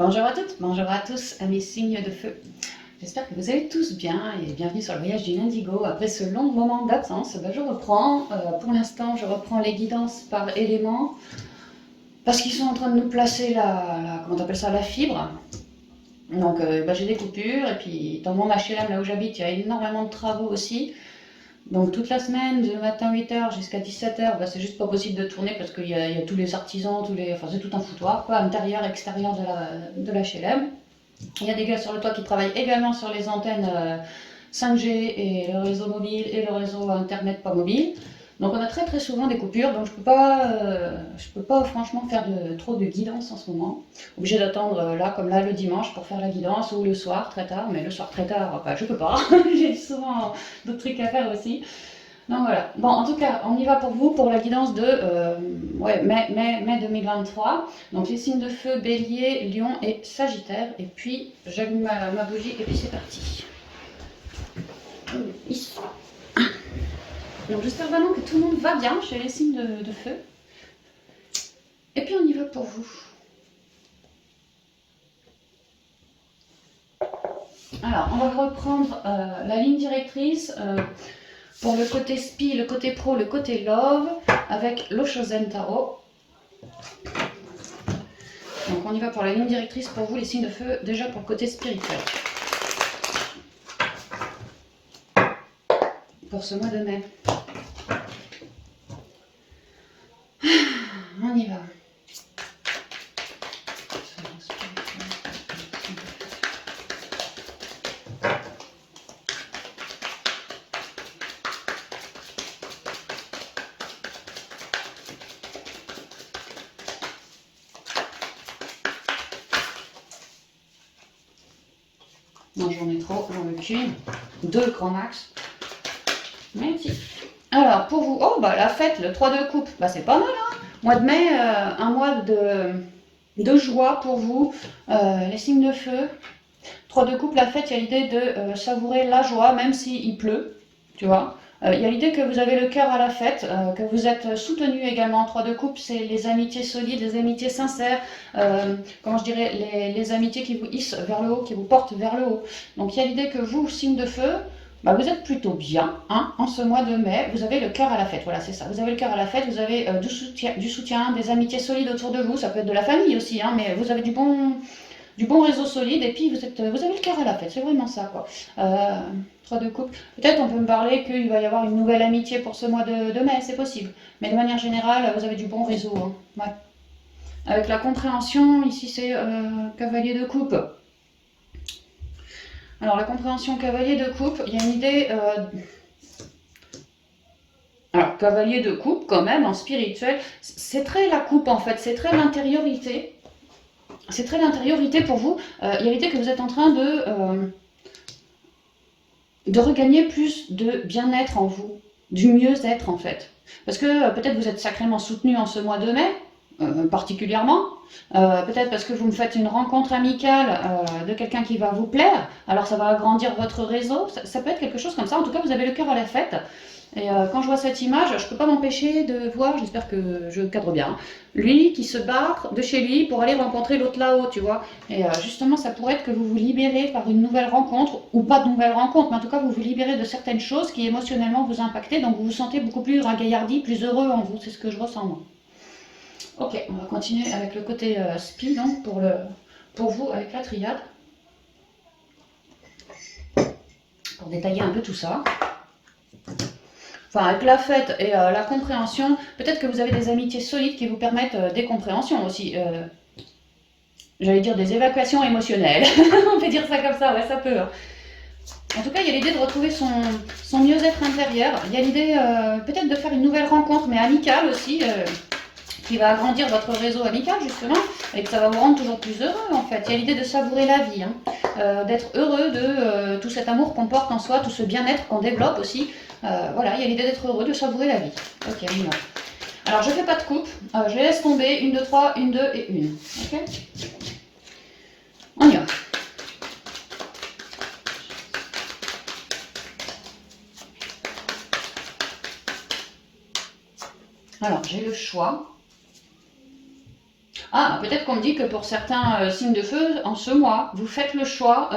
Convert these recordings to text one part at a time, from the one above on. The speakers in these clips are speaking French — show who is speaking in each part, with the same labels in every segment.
Speaker 1: Bonjour à toutes, bonjour à tous, amis signes de feu. J'espère que vous allez tous bien et bienvenue sur le voyage du Indigo. Après ce long moment d'absence, je reprends. Pour l'instant, je reprends les guidances par élément parce qu'ils sont en train de nous placer comment t'appelles ça, la fibre. Donc j'ai des coupures et puis dans mon HLM, là où j'habite, il y a énormément de travaux aussi. Donc toute la semaine, du matin 8h jusqu'à 17h, c'est juste pas possible de tourner parce qu'il y a tous les artisans, enfin c'est tout un foutoir, quoi, intérieur, extérieur de la HLM. Il y a des gars sur le toit qui travaillent également sur les antennes 5G et le réseau mobile et le réseau internet pas mobile. Donc on a très très souvent des coupures, donc je peux pas franchement faire trop de guidance en ce moment. Obligé d'attendre là, comme là le dimanche pour faire la guidance ou le soir très tard, mais le soir très tard, je peux pas. J'ai souvent d'autres trucs à faire aussi. Donc voilà. Bon, en tout cas, on y va pour vous pour la guidance de mai 2023. Donc les signes de feu, Bélier, Lion et Sagittaire. Et puis j'allume ma bougie et puis c'est parti. Donc j'espère vraiment que tout le monde va bien chez les signes de feu. Et puis on y va pour vous. Alors, on va reprendre la ligne directrice pour le côté spi, le côté pro, le côté love, avec l'Oshozen Tarot. Donc on y va pour la ligne directrice pour vous, les signes de feu, déjà pour le côté spirituel. Pour ce mois de mai. On y va. Non, j'en ai trop, j'en veux qu'une. 2 grand max. Merci. Alors, pour vous, la fête, le 3 de coupe, c'est pas mal, hein. Mois de mai, un mois de joie pour vous, les signes de feu. 3 de coupe, la fête, il y a l'idée de savourer la joie, même s'il pleut, tu vois. Il y a l'idée que vous avez le cœur à la fête, que vous êtes soutenu également. 3 de coupe, c'est les amitiés solides, les amitiés sincères, comment je dirais, les amitiés qui vous hissent vers le haut, qui vous portent vers le haut. Donc il y a l'idée que vous, signe de feu, vous êtes plutôt bien, hein, en ce mois de mai, vous avez le cœur à la fête, voilà c'est ça, vous avez le cœur à la fête, vous avez du soutien, des amitiés solides autour de vous, ça peut être de la famille aussi, hein, mais vous avez du bon réseau solide et puis vous avez le cœur à la fête, c'est vraiment ça quoi. 3 de coupe, peut-être on peut me parler qu'il va y avoir une nouvelle amitié pour ce mois de mai, c'est possible, mais de manière générale vous avez du bon réseau, hein. Ouais. Avec la compréhension, ici c'est cavalier de coupe. Alors la compréhension cavalier de coupe, il y a une idée... Alors cavalier de coupe quand même, en spirituel, c'est très la coupe en fait, c'est très l'intériorité. C'est très l'intériorité pour vous. Il y a l'idée que vous êtes en train de regagner plus de bien-être en vous, du mieux-être en fait. Parce que peut-être vous êtes sacrément soutenu en ce mois de mai, particulièrement. Peut-être parce que vous me faites une rencontre amicale de quelqu'un qui va vous plaire. Alors ça va agrandir votre réseau. Ça peut être quelque chose comme ça. En tout cas, vous avez le cœur à la fête. Et quand je vois cette image, je ne peux pas m'empêcher de voir, j'espère que je cadre bien, lui qui se barre de chez lui pour aller rencontrer l'autre là-haut, tu vois. Et justement, ça pourrait être que vous vous libérez par une nouvelle rencontre, ou pas de nouvelle rencontre, mais en tout cas, vous vous libérez de certaines choses qui émotionnellement vous impactaient, donc vous vous sentez beaucoup plus ragaillardi, plus heureux en vous, c'est ce que je ressens moi. Ok, on va continuer avec le côté spi, donc pour vous avec la triade, pour détailler un peu tout ça. Enfin, avec la fête et la compréhension, peut-être que vous avez des amitiés solides qui vous permettent des compréhensions aussi. J'allais dire des évacuations émotionnelles. On peut dire ça comme ça, ouais, ça peut. Hein. En tout cas, il y a l'idée de retrouver son mieux-être intérieur. Il y a l'idée peut-être de faire une nouvelle rencontre, mais amicale aussi, qui va agrandir votre réseau amical, justement, et que ça va vous rendre toujours plus heureux, en fait. Il y a l'idée de savourer la vie, hein, d'être heureux de tout cet amour qu'on porte en soi, tout ce bien-être qu'on développe aussi. Voilà, il y a l'idée d'être heureux, de savourer la vie. Ok, on y va. Alors, je ne fais pas de coupe, je laisse tomber 1, 2, 3, 1, 2 et 1. Ok, on y va. Alors, j'ai le choix. Ah, peut-être qu'on me dit que pour certains signes de feu, en ce mois, vous faites le choix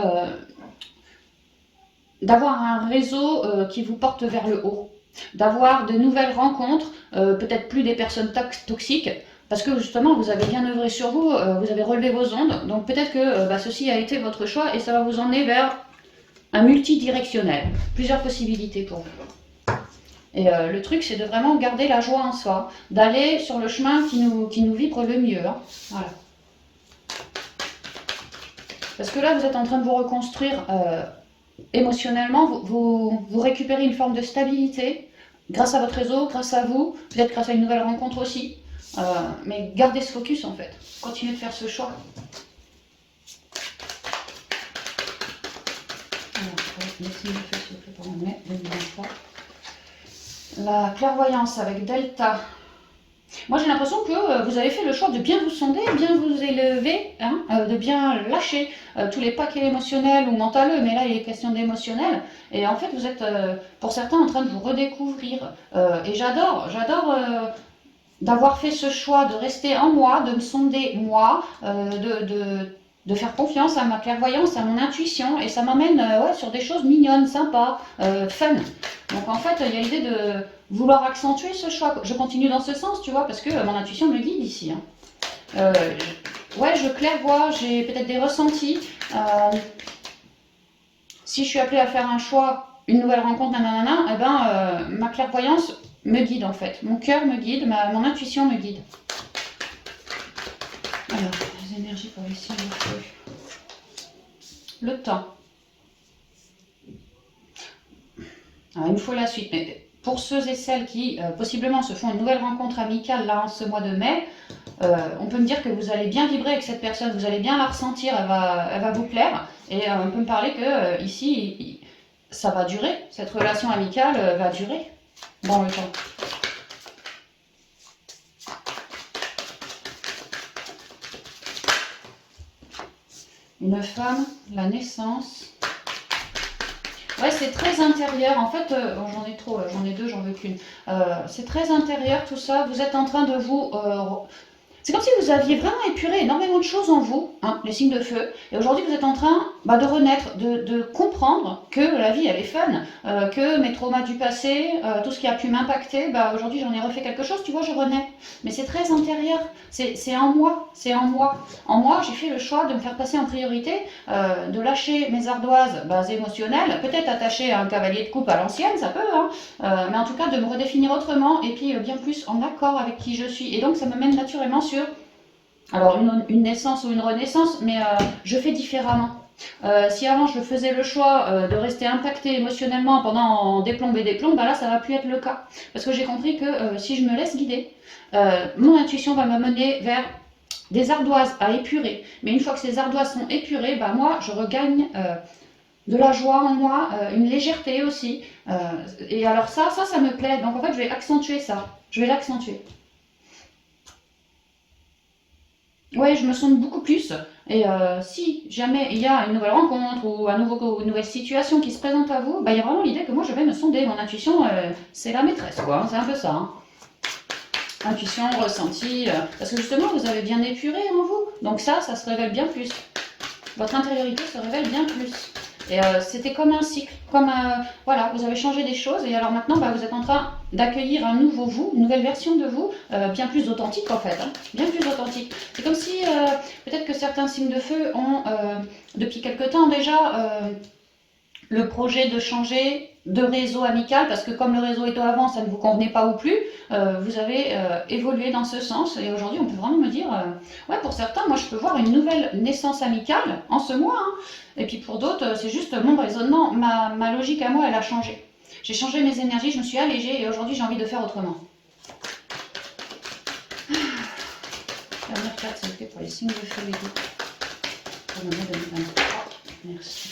Speaker 1: d'avoir un réseau qui vous porte vers le haut, d'avoir de nouvelles rencontres, peut-être plus des personnes toxiques, parce que justement vous avez bien œuvré sur vous, vous avez relevé vos ondes, donc peut-être que ceci a été votre choix et ça va vous emmener vers un multidirectionnel, plusieurs possibilités pour vous. Et le truc, c'est de vraiment garder la joie en soi, d'aller sur le chemin qui nous vibre le mieux. Hein. Voilà. Parce que là, vous êtes en train de vous reconstruire émotionnellement, vous récupérez une forme de stabilité grâce à votre réseau, grâce à vous, peut-être grâce à une nouvelle rencontre aussi. Mais gardez ce focus en fait. Continuez de faire ce choix. La clairvoyance avec Delta. Moi j'ai l'impression que vous avez fait le choix de bien vous sonder, bien vous élever, hein, de bien lâcher tous les paquets émotionnels ou mentaux, mais là il est question d'émotionnel. Et en fait vous êtes pour certains en train de vous redécouvrir. Et j'adore d'avoir fait ce choix de rester en moi, de me sonder moi, de faire confiance à ma clairvoyance, à mon intuition, et ça m'amène sur des choses mignonnes, sympas, fun. Donc en fait, il y a l'idée de vouloir accentuer ce choix. Je continue dans ce sens, tu vois, parce que mon intuition me guide ici. Hein. Ouais, je clairvois, j'ai peut-être des ressentis. Si je suis appelée à faire un choix, une nouvelle rencontre, nanana, eh ben, ma clairvoyance me guide en fait. Mon cœur me guide, mon intuition me guide. Alors, les énergies pour les signes de feu. Le temps. Alors, il me faut la suite, mais pour ceux et celles qui possiblement se font une nouvelle rencontre amicale là en ce mois de mai, on peut me dire que vous allez bien vibrer avec cette personne, vous allez bien la ressentir, elle va vous plaire, et on peut me parler que ici, ça va durer, cette relation amicale va durer dans le temps. Une femme, la naissance. Ouais, c'est très intérieur. En fait, j'en ai trop, j'en ai deux, j'en veux qu'une. C'est très intérieur tout ça. Vous êtes en train de vous c'est comme si vous aviez vraiment épuré énormément de choses en vous, hein, les signes de feu, et aujourd'hui vous êtes en train de renaître, de comprendre que la vie elle est fun, que mes traumas du passé, tout ce qui a pu m'impacter, aujourd'hui j'en ai refait quelque chose, tu vois, je renais. Mais c'est très intérieur, c'est en moi, c'est en moi. En moi, j'ai fait le choix de me faire passer en priorité, de lâcher mes ardoises émotionnelles, peut-être attachées à un cavalier de coupe à l'ancienne, ça peut, hein, mais en tout cas de me redéfinir autrement, et puis bien plus en accord avec qui je suis. Et donc ça me mène naturellement sur alors une naissance ou une renaissance, mais je fais différemment. Si avant je faisais le choix de rester impacté émotionnellement pendant des plombes et des plombes, là ça va plus être le cas. Parce que j'ai compris que si je me laisse guider, mon intuition va m'amener vers des ardoises à épurer. Mais une fois que ces ardoises sont épurées, moi je regagne de la joie en moi, une légèreté aussi. Et alors ça me plaît. Donc en fait je vais accentuer ça. Je vais l'accentuer. Ouais, je me sens beaucoup plus. Et si jamais il y a une nouvelle rencontre ou une nouvelle situation qui se présente à vous, il y a vraiment l'idée que moi je vais me sonder. Mon intuition, c'est la maîtresse, quoi. Hein, c'est un peu ça. Hein. Intuition, ressenti. Parce que justement, vous avez bien épuré en vous. Donc ça se révèle bien plus. Votre intériorité se révèle bien plus. Et c'était comme un cycle, voilà, vous avez changé des choses et alors maintenant vous êtes en train d'accueillir un nouveau vous, une nouvelle version de vous, bien plus authentique en fait, hein, bien plus authentique. C'est comme si peut-être que certains signes de feu ont depuis quelque temps déjà le projet de changer de réseau amical, parce que comme le réseau était avant, ça ne vous convenait pas ou plus, vous avez évolué dans ce sens, et aujourd'hui on peut vraiment me dire, ouais pour certains, moi je peux voir une nouvelle naissance amicale en ce mois, hein. Et puis pour d'autres, c'est juste mon raisonnement, ma logique à moi elle a changé. J'ai changé mes énergies, je me suis allégée, et aujourd'hui j'ai envie de faire autrement. Dernière carte, c'est fait pour les signes de feu et tout. Pour l'année 2023. Merci.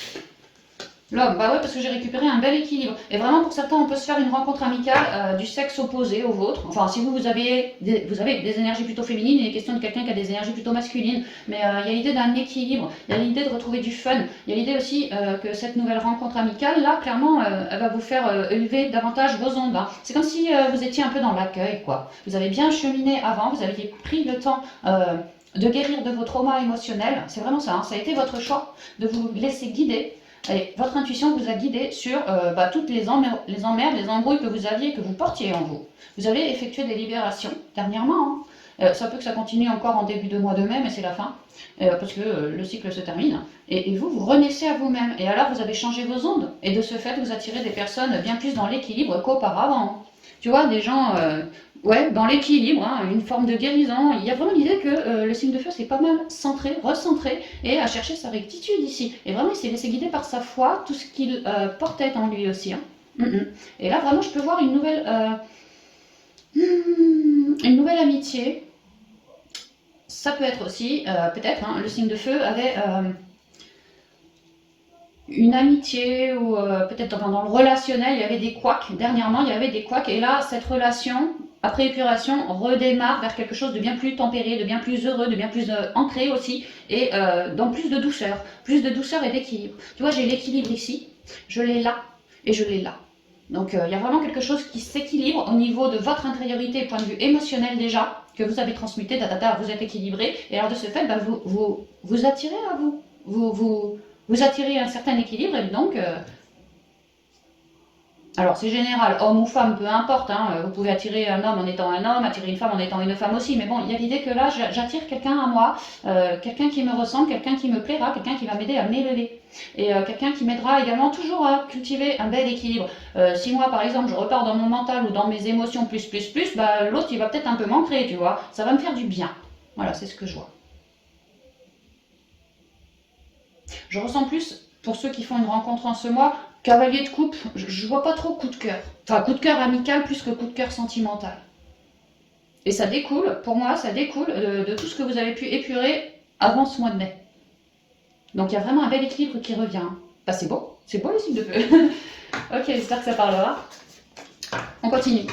Speaker 1: L'homme, ouais, parce que j'ai récupéré un bel équilibre. Et vraiment, pour certains, on peut se faire une rencontre amicale du sexe opposé au vôtre. Enfin, si vous avez des énergies plutôt féminines, il est question de quelqu'un qui a des énergies plutôt masculines. Mais il y a l'idée d'un équilibre, il y a l'idée de retrouver du fun. Il y a l'idée aussi que cette nouvelle rencontre amicale, là, clairement, elle va vous faire élever davantage vos ondes. Hein. C'est comme si vous étiez un peu dans l'accueil, quoi. Vous avez bien cheminé avant, vous aviez pris le temps de guérir de vos traumas émotionnels. C'est vraiment ça, hein, ça a été votre choix de vous laisser guider. Et votre intuition vous a guidé sur toutes les emmerdes, les embrouilles que vous aviez, que vous portiez en vous. Vous avez effectué des libérations dernièrement. Hein. Ça peut que ça continue encore en début de mois de mai, mais c'est la fin, parce que le cycle se termine. Et vous, vous renaissez à vous-même. Et alors, vous avez changé vos ondes. Et de ce fait, vous attirez des personnes bien plus dans l'équilibre qu'auparavant. Tu vois, des gens dans l'équilibre, hein, une forme de guérison. Il y a vraiment l'idée que le signe de feu, c'est pas mal centré, recentré, et à chercher sa rectitude ici. Et vraiment, il s'est laissé guider par sa foi, tout ce qu'il portait en lui aussi. Hein. Et là, vraiment, je peux voir une nouvelle amitié. Ça peut être aussi, peut-être, hein, le signe de feu avait une amitié ou peut-être dans le relationnel, il y avait des couacs. Dernièrement, il y avait des couacs. Et là, cette relation, après épuration, redémarre vers quelque chose de bien plus tempéré, de bien plus heureux, de bien plus ancré aussi. Et dans plus de douceur. Plus de douceur et d'équilibre. Tu vois, j'ai l'équilibre ici. Je l'ai là. Et je l'ai là. Donc, il y a vraiment quelque chose qui s'équilibre au niveau de votre intériorité, point de vue émotionnel déjà, que vous avez transmuté, vous êtes équilibré. Et alors, de ce fait, vous attirez à vous. Vous attirez un certain équilibre et donc, alors c'est général, homme ou femme, peu importe, hein, vous pouvez attirer un homme en étant un homme, attirer une femme en étant une femme aussi, mais bon, il y a l'idée que là, j'attire quelqu'un à moi, quelqu'un qui me ressemble, quelqu'un qui me plaira, quelqu'un qui va m'aider à m'élever, et quelqu'un qui m'aidera également toujours à cultiver un bel équilibre. Si moi, par exemple, je repars dans mon mental ou dans mes émotions plus, l'autre, il va peut-être un peu m'ancrer, tu vois, ça va me faire du bien. Voilà, c'est ce que je vois. Je ressens plus, pour ceux qui font une rencontre en ce mois, cavalier de coupe, je vois pas trop coup de cœur. Enfin, coup de cœur amical plus que coup de cœur sentimental. Et ça découle, pour moi, ça découle de tout ce que vous avez pu épurer avant ce mois de mai. Donc il y a vraiment un bel équilibre qui revient. Bah, c'est beau le signe de feu. Ok, j'espère que ça parlera. On continue.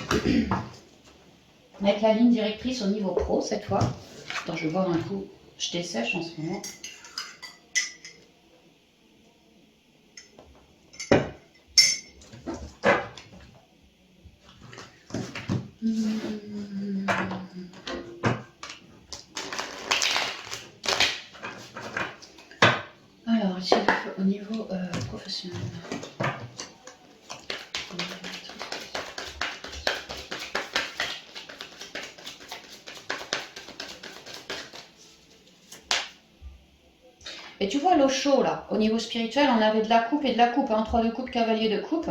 Speaker 1: Avec la ligne directrice au niveau pro cette fois. Attends, je vais voir un coup. Je dessèche en ce moment. Alors, ici, au niveau professionnel. Et tu vois l'eau chaud là, au niveau spirituel, on avait de la coupe et de la coupe, hein, 3 de coupe, cavalier de coupe.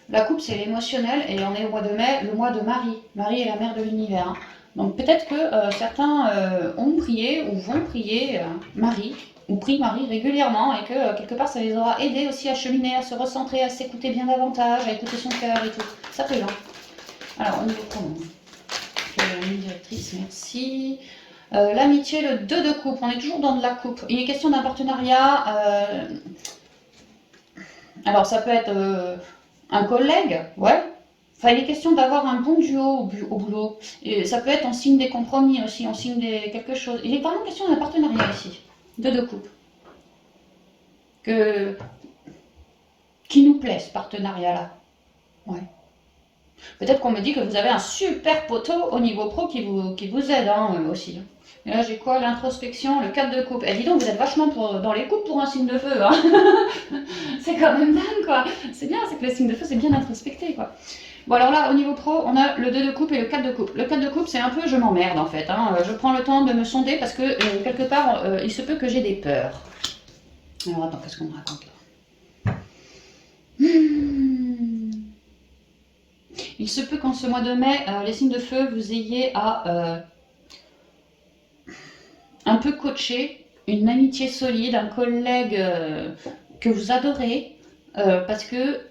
Speaker 1: La coupe, c'est l'émotionnel, et on est au mois de mai, le mois de Marie. Marie est la mère de l'univers. Hein. Donc peut-être que certains ont prié ou vont prier Marie, ou prient Marie régulièrement, et que quelque part ça les aura aidés aussi à cheminer, à se recentrer, à s'écouter bien davantage, à écouter son cœur et tout. Ça peut, hein. Alors, au niveau pronom, la ligne directrice, merci. L'amitié, le 2 de coupe, on est toujours dans de la coupe. Il est question d'un partenariat. Alors, ça peut être un collègue, ouais. Enfin, il est question d'avoir un bon duo au boulot. Et ça peut être en signe des compromis aussi, en signe des quelque chose. Il est vraiment question d'un partenariat ici, de coupe. Qui nous plaît, ce partenariat-là. Ouais. Peut-être qu'on me dit que vous avez un super poteau au niveau pro qui vous aide aussi. Et là, j'ai quoi? L'introspection, le 4 de coupe. Eh, dis donc, vous êtes vachement dans les coupes pour un signe de feu. Hein. C'est quand même dingue, quoi. C'est bien, c'est que le signe de feu, c'est bien introspecté, quoi. Bon, alors là, au niveau pro, on a le 2 de coupe et le 4 de coupe. Le 4 de coupe, c'est un peu je m'emmerde, en fait. Hein. Je prends le temps de me sonder parce que, quelque part, il se peut que j'ai des peurs. Alors, attends, qu'est-ce qu'on me raconte là? Il se peut qu'en ce mois de mai, les signes de feu, vous ayez à un peu coacher une amitié solide, un collègue que vous adorez, parce que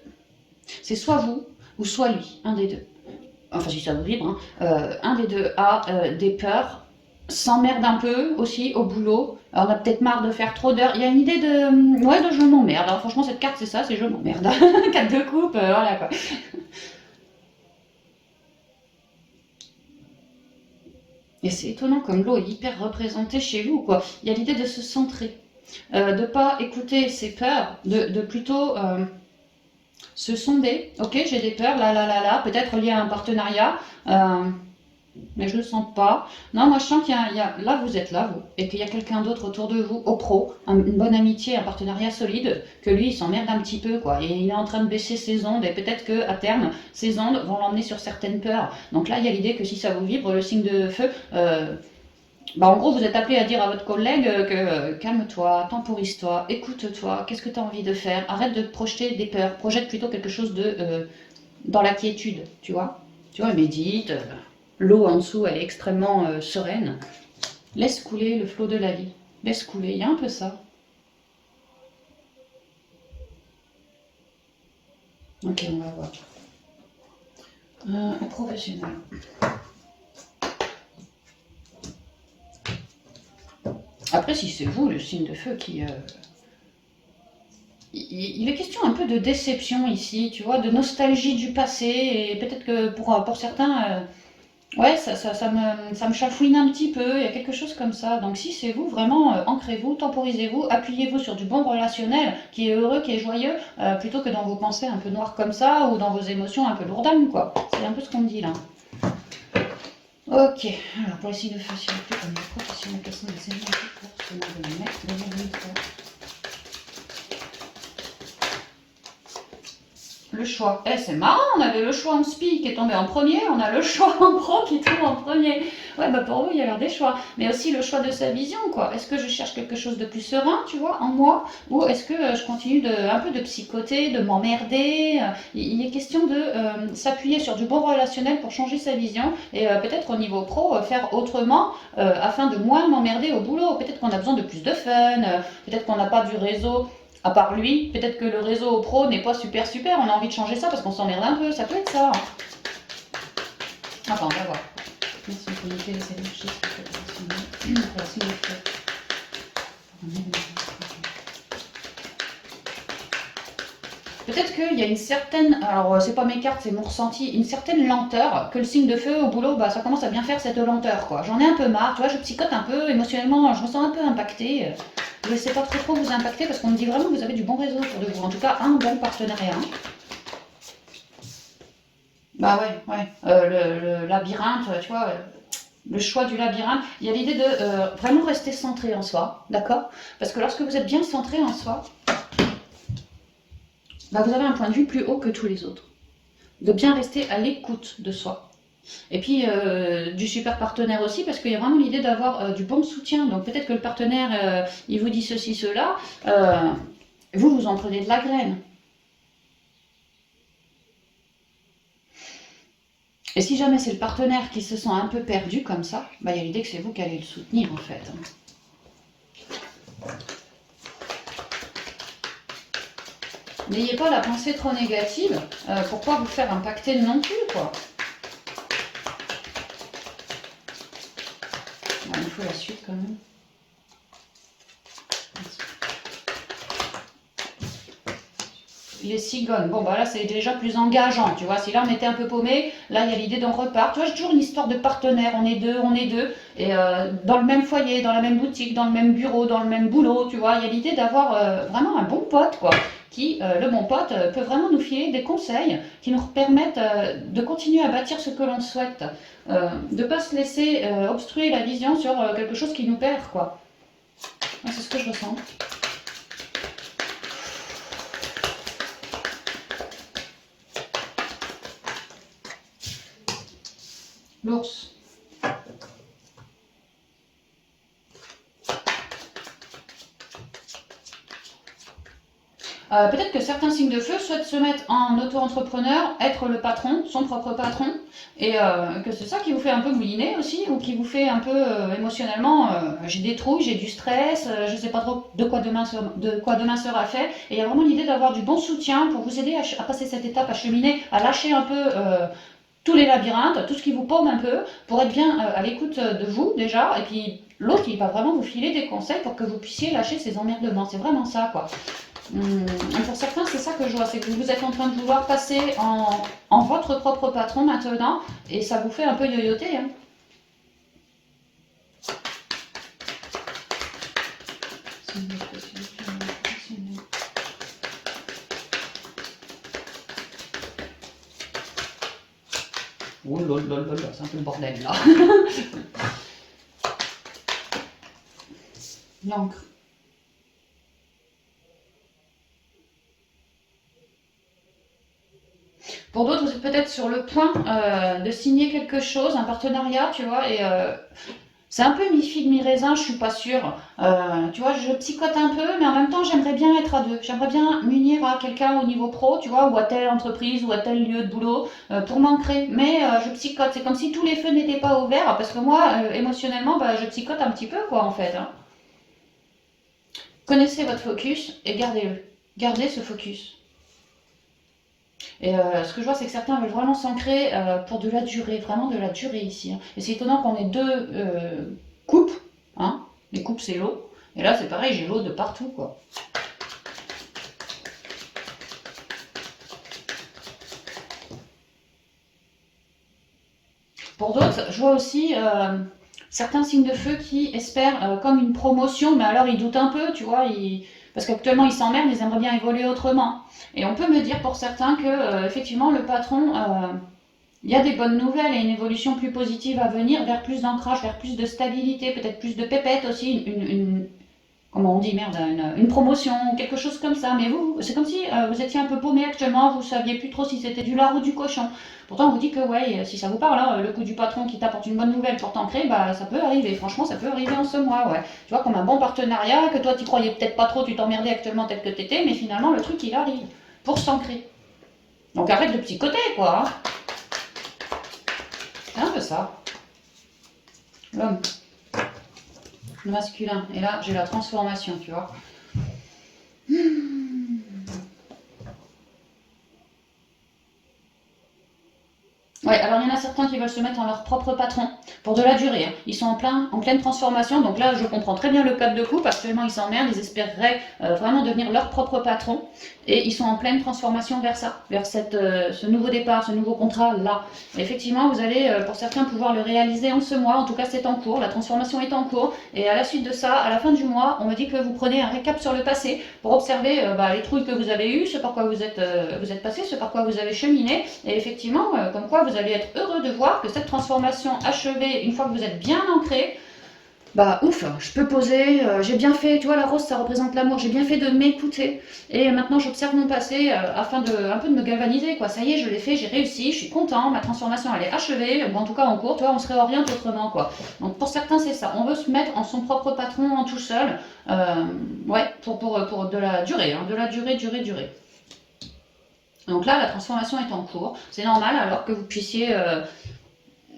Speaker 1: c'est soit vous ou soit lui, un des deux. Enfin, si ça vous vibre, hein. Un des deux a des peurs, s'emmerde un peu aussi au boulot. Alors, on a peut-être marre de faire trop d'heures. Il y a une idée de je m'emmerde. Alors, franchement, cette carte, c'est ça, c'est je m'emmerde. 4 de coupe, voilà quoi. Et c'est étonnant comme l'eau est hyper représentée chez vous, quoi. Il y a l'idée de se centrer, de ne pas écouter ses peurs, de plutôt se sonder. Ok, j'ai des peurs, là, peut-être lié à un partenariat. mais je le sens pas. Non, moi je sens là vous êtes là, vous, et qu'il y a quelqu'un d'autre autour de vous, au pro, une bonne amitié, un partenariat solide, que lui il s'emmerde un petit peu, quoi, et il est en train de baisser ses ondes, et peut-être que à terme, ces ondes vont l'emmener sur certaines peurs. Donc là, il y a l'idée que si ça vous vibre, le signe de feu, bah en gros, vous êtes appelé à dire à votre collègue que calme-toi, temporise-toi, écoute-toi, qu'est-ce que tu as envie de faire, arrête de te projeter des peurs, projette plutôt quelque chose de dans la quiétude, tu vois. Tu vois, médite, l'eau en dessous, elle est extrêmement sereine. Laisse couler le flot de la vie. Laisse couler, il y a un peu ça. Ok, on va voir. Professionnel. Après, si c'est vous, le signe de feu qui... il est question un peu de déception ici, tu vois, de nostalgie du passé, et peut-être que pour certains, ouais, ça me chafouine un petit peu, il y a quelque chose comme ça. Donc si c'est vous, vraiment, ancrez-vous, temporisez-vous, appuyez-vous sur du bon relationnel, qui est heureux, qui est joyeux, plutôt que dans vos pensées un peu noires comme ça, ou dans vos émotions un peu lourdames, quoi. C'est un peu ce qu'on me dit là. Ok, alors pour les signes de feu, s'il vous plaît, comme les professionnels, quels sont les éléments pour ce mois de mai 2023? Le choix. Eh, c'est marrant, on avait le choix en spi qui est tombé en premier, on a le choix en pro qui tombe en premier. Ouais, bah pour vous, il y a l'air des choix. Mais aussi le choix de sa vision, quoi. Est-ce que je cherche quelque chose de plus serein, tu vois, en moi? Ou est-ce que je continue un peu de psychoter, de m'emmerder? Il est question de s'appuyer sur du bon relationnel pour changer sa vision et peut-être au niveau pro, faire autrement afin de moins m'emmerder au boulot. Peut-être qu'on a besoin de plus de fun, peut-être qu'on n'a pas du réseau à part lui, peut-être que le réseau pro n'est pas super super, on a envie de changer ça parce qu'on s'emmerde un peu, ça peut être ça. Attends, on va voir. Merci de connecter les cellules chez Peut-être qu'il y a une certaine, alors c'est pas mes cartes, c'est mon ressenti, une certaine lenteur, que le signe de feu au boulot, bah ça commence à bien faire cette lenteur, quoi. J'en ai un peu marre, tu vois, je psychote un peu, émotionnellement, je me sens un peu impactée. Je ne sais pas trop vous impacter parce qu'on me dit vraiment que vous avez du bon réseau autour de vous, en tout cas un bon partenariat. Bah ouais, ouais. Le labyrinthe, tu vois, le choix du labyrinthe, il y a l'idée de vraiment rester centré en soi, d'accord? Parce que lorsque vous êtes bien centré en soi, bah vous avez un point de vue plus haut que tous les autres. De bien rester à l'écoute de soi. Et puis du super partenaire aussi, parce qu'il y a vraiment l'idée d'avoir du bon soutien. Donc peut-être que le partenaire, il vous dit ceci, cela, vous en prenez de la graine. Et si jamais c'est le partenaire qui se sent un peu perdu comme ça, bah, il y a l'idée que c'est vous qui allez le soutenir en fait. N'ayez pas la pensée trop négative pour pas vous faire impacter non plus, quoi. Ah, il faut la suite quand même. Les cigognes, bon bah là c'est déjà plus engageant, tu vois, si là on était un peu paumé, là il y a l'idée d'en repart, tu vois, j'ai toujours une histoire de partenaire, on est deux, et dans le même foyer, dans la même boutique, dans le même bureau, dans le même boulot, tu vois, il y a l'idée d'avoir vraiment un bon pote, quoi, qui, le bon pote, peut vraiment nous filer des conseils qui nous permettent de continuer à bâtir ce que l'on souhaite, de ne pas se laisser obstruer la vision sur quelque chose qui nous perd, quoi. C'est ce que je ressens. L'ours. Peut-être que certains signes de feu souhaitent se mettre en auto-entrepreneur, être le patron, son propre patron, et que c'est ça qui vous fait un peu mouliner aussi, ou qui vous fait un peu émotionnellement, j'ai des trouilles, j'ai du stress, je ne sais pas trop de quoi demain sera fait, et il y a vraiment l'idée d'avoir du bon soutien pour vous aider à passer cette étape, à cheminer, à lâcher un peu tous les labyrinthes, tout ce qui vous paume un peu, pour être bien à l'écoute de vous déjà, et puis l'autre il va vraiment vous filer des conseils pour que vous puissiez lâcher ces emmerdements, c'est vraiment ça quoi. Pour certains, c'est ça que je vois, c'est que vous êtes en train de vouloir passer en votre propre patron maintenant, et ça vous fait un peu yoyoter. Hein. Oh là là là là, c'est un peu le bordel là. L'encre. Pour d'autres, vous êtes peut-être sur le point de signer quelque chose, un partenariat, tu vois, et c'est un peu mi-figue, mi-raisin, je suis pas sûre. Tu vois, je psychote un peu, mais en même temps, j'aimerais bien être à deux. J'aimerais bien m'unir à quelqu'un au niveau pro, tu vois, ou à telle entreprise, ou à tel lieu de boulot, pour m'ancrer. Mais je psychote, c'est comme si tous les feux n'étaient pas ouverts, parce que moi, émotionnellement, bah, je psychote un petit peu, quoi, en fait. Hein. Connaissez votre focus et gardez-le. Gardez ce focus. Et ce que je vois, c'est que certains veulent vraiment s'ancrer pour de la durée, vraiment de la durée ici. Hein. Et c'est étonnant qu'on ait deux coupes. Hein. Les coupes, c'est l'eau. Et là, c'est pareil, j'ai l'eau de partout, quoi. Pour d'autres, je vois aussi certains signes de feu qui espèrent comme une promotion, mais alors ils doutent un peu, tu vois, parce qu'actuellement ils s'emmerdent, ils aimeraient bien évoluer autrement. Et on peut me dire pour certains que effectivement le patron, il y a des bonnes nouvelles et une évolution plus positive à venir vers plus d'ancrage, vers plus de stabilité, peut-être plus de pépette aussi, comment on dit, merde, une promotion, quelque chose comme ça. Mais vous, c'est comme si vous étiez un peu paumé actuellement, vous saviez plus trop si c'était du lard ou du cochon. Pourtant, on vous dit que ouais, si ça vous parle, hein, le coup du patron qui t'apporte une bonne nouvelle pour t'ancrer, bah ça peut arriver. Franchement, ça peut arriver en ce mois, ouais. Tu vois, comme un bon partenariat, que toi tu croyais peut-être pas trop, tu t'emmerdais actuellement tel que t'étais, mais finalement le truc il arrive pour s'ancrer. Donc arrête de psychoter, quoi. Hein. C'est un peu ça. L'homme, le masculin. Et là, j'ai la transformation, tu vois. Ouais, alors il y en a certains qui veulent se mettre en leur propre patron pour de la durée. Hein. Ils sont en pleine transformation, donc là je comprends très bien le cadre de couple. Actuellement ils s'emmerdent, ils espéreraient vraiment devenir leur propre patron et ils sont en pleine transformation vers ça, vers ce nouveau départ, ce nouveau contrat là. Et effectivement, vous allez pour certains pouvoir le réaliser en ce mois, en tout cas c'est en cours, la transformation est en cours et à la suite de ça, à la fin du mois, on me dit que vous prenez un récap sur le passé pour observer les trouilles que vous avez eues, ce par quoi vous êtes passé, ce par quoi vous avez cheminé et effectivement, comme quoi vous allez être heureux de voir que cette transformation achevée, une fois que vous êtes bien ancré, bah ouf, je peux poser, j'ai bien fait, tu vois la rose ça représente l'amour, j'ai bien fait de m'écouter et maintenant j'observe mon passé afin de un peu de me galvaniser quoi, ça y est je l'ai fait, j'ai réussi, je suis content, ma transformation elle est achevée, ou en tout cas en cours, tu vois on se réoriente autrement quoi. Donc pour certains c'est ça, on veut se mettre en son propre patron en tout seul, ouais pour de la durée, hein, de la durée. Donc là, la transformation est en cours. C'est normal alors que vous puissiez...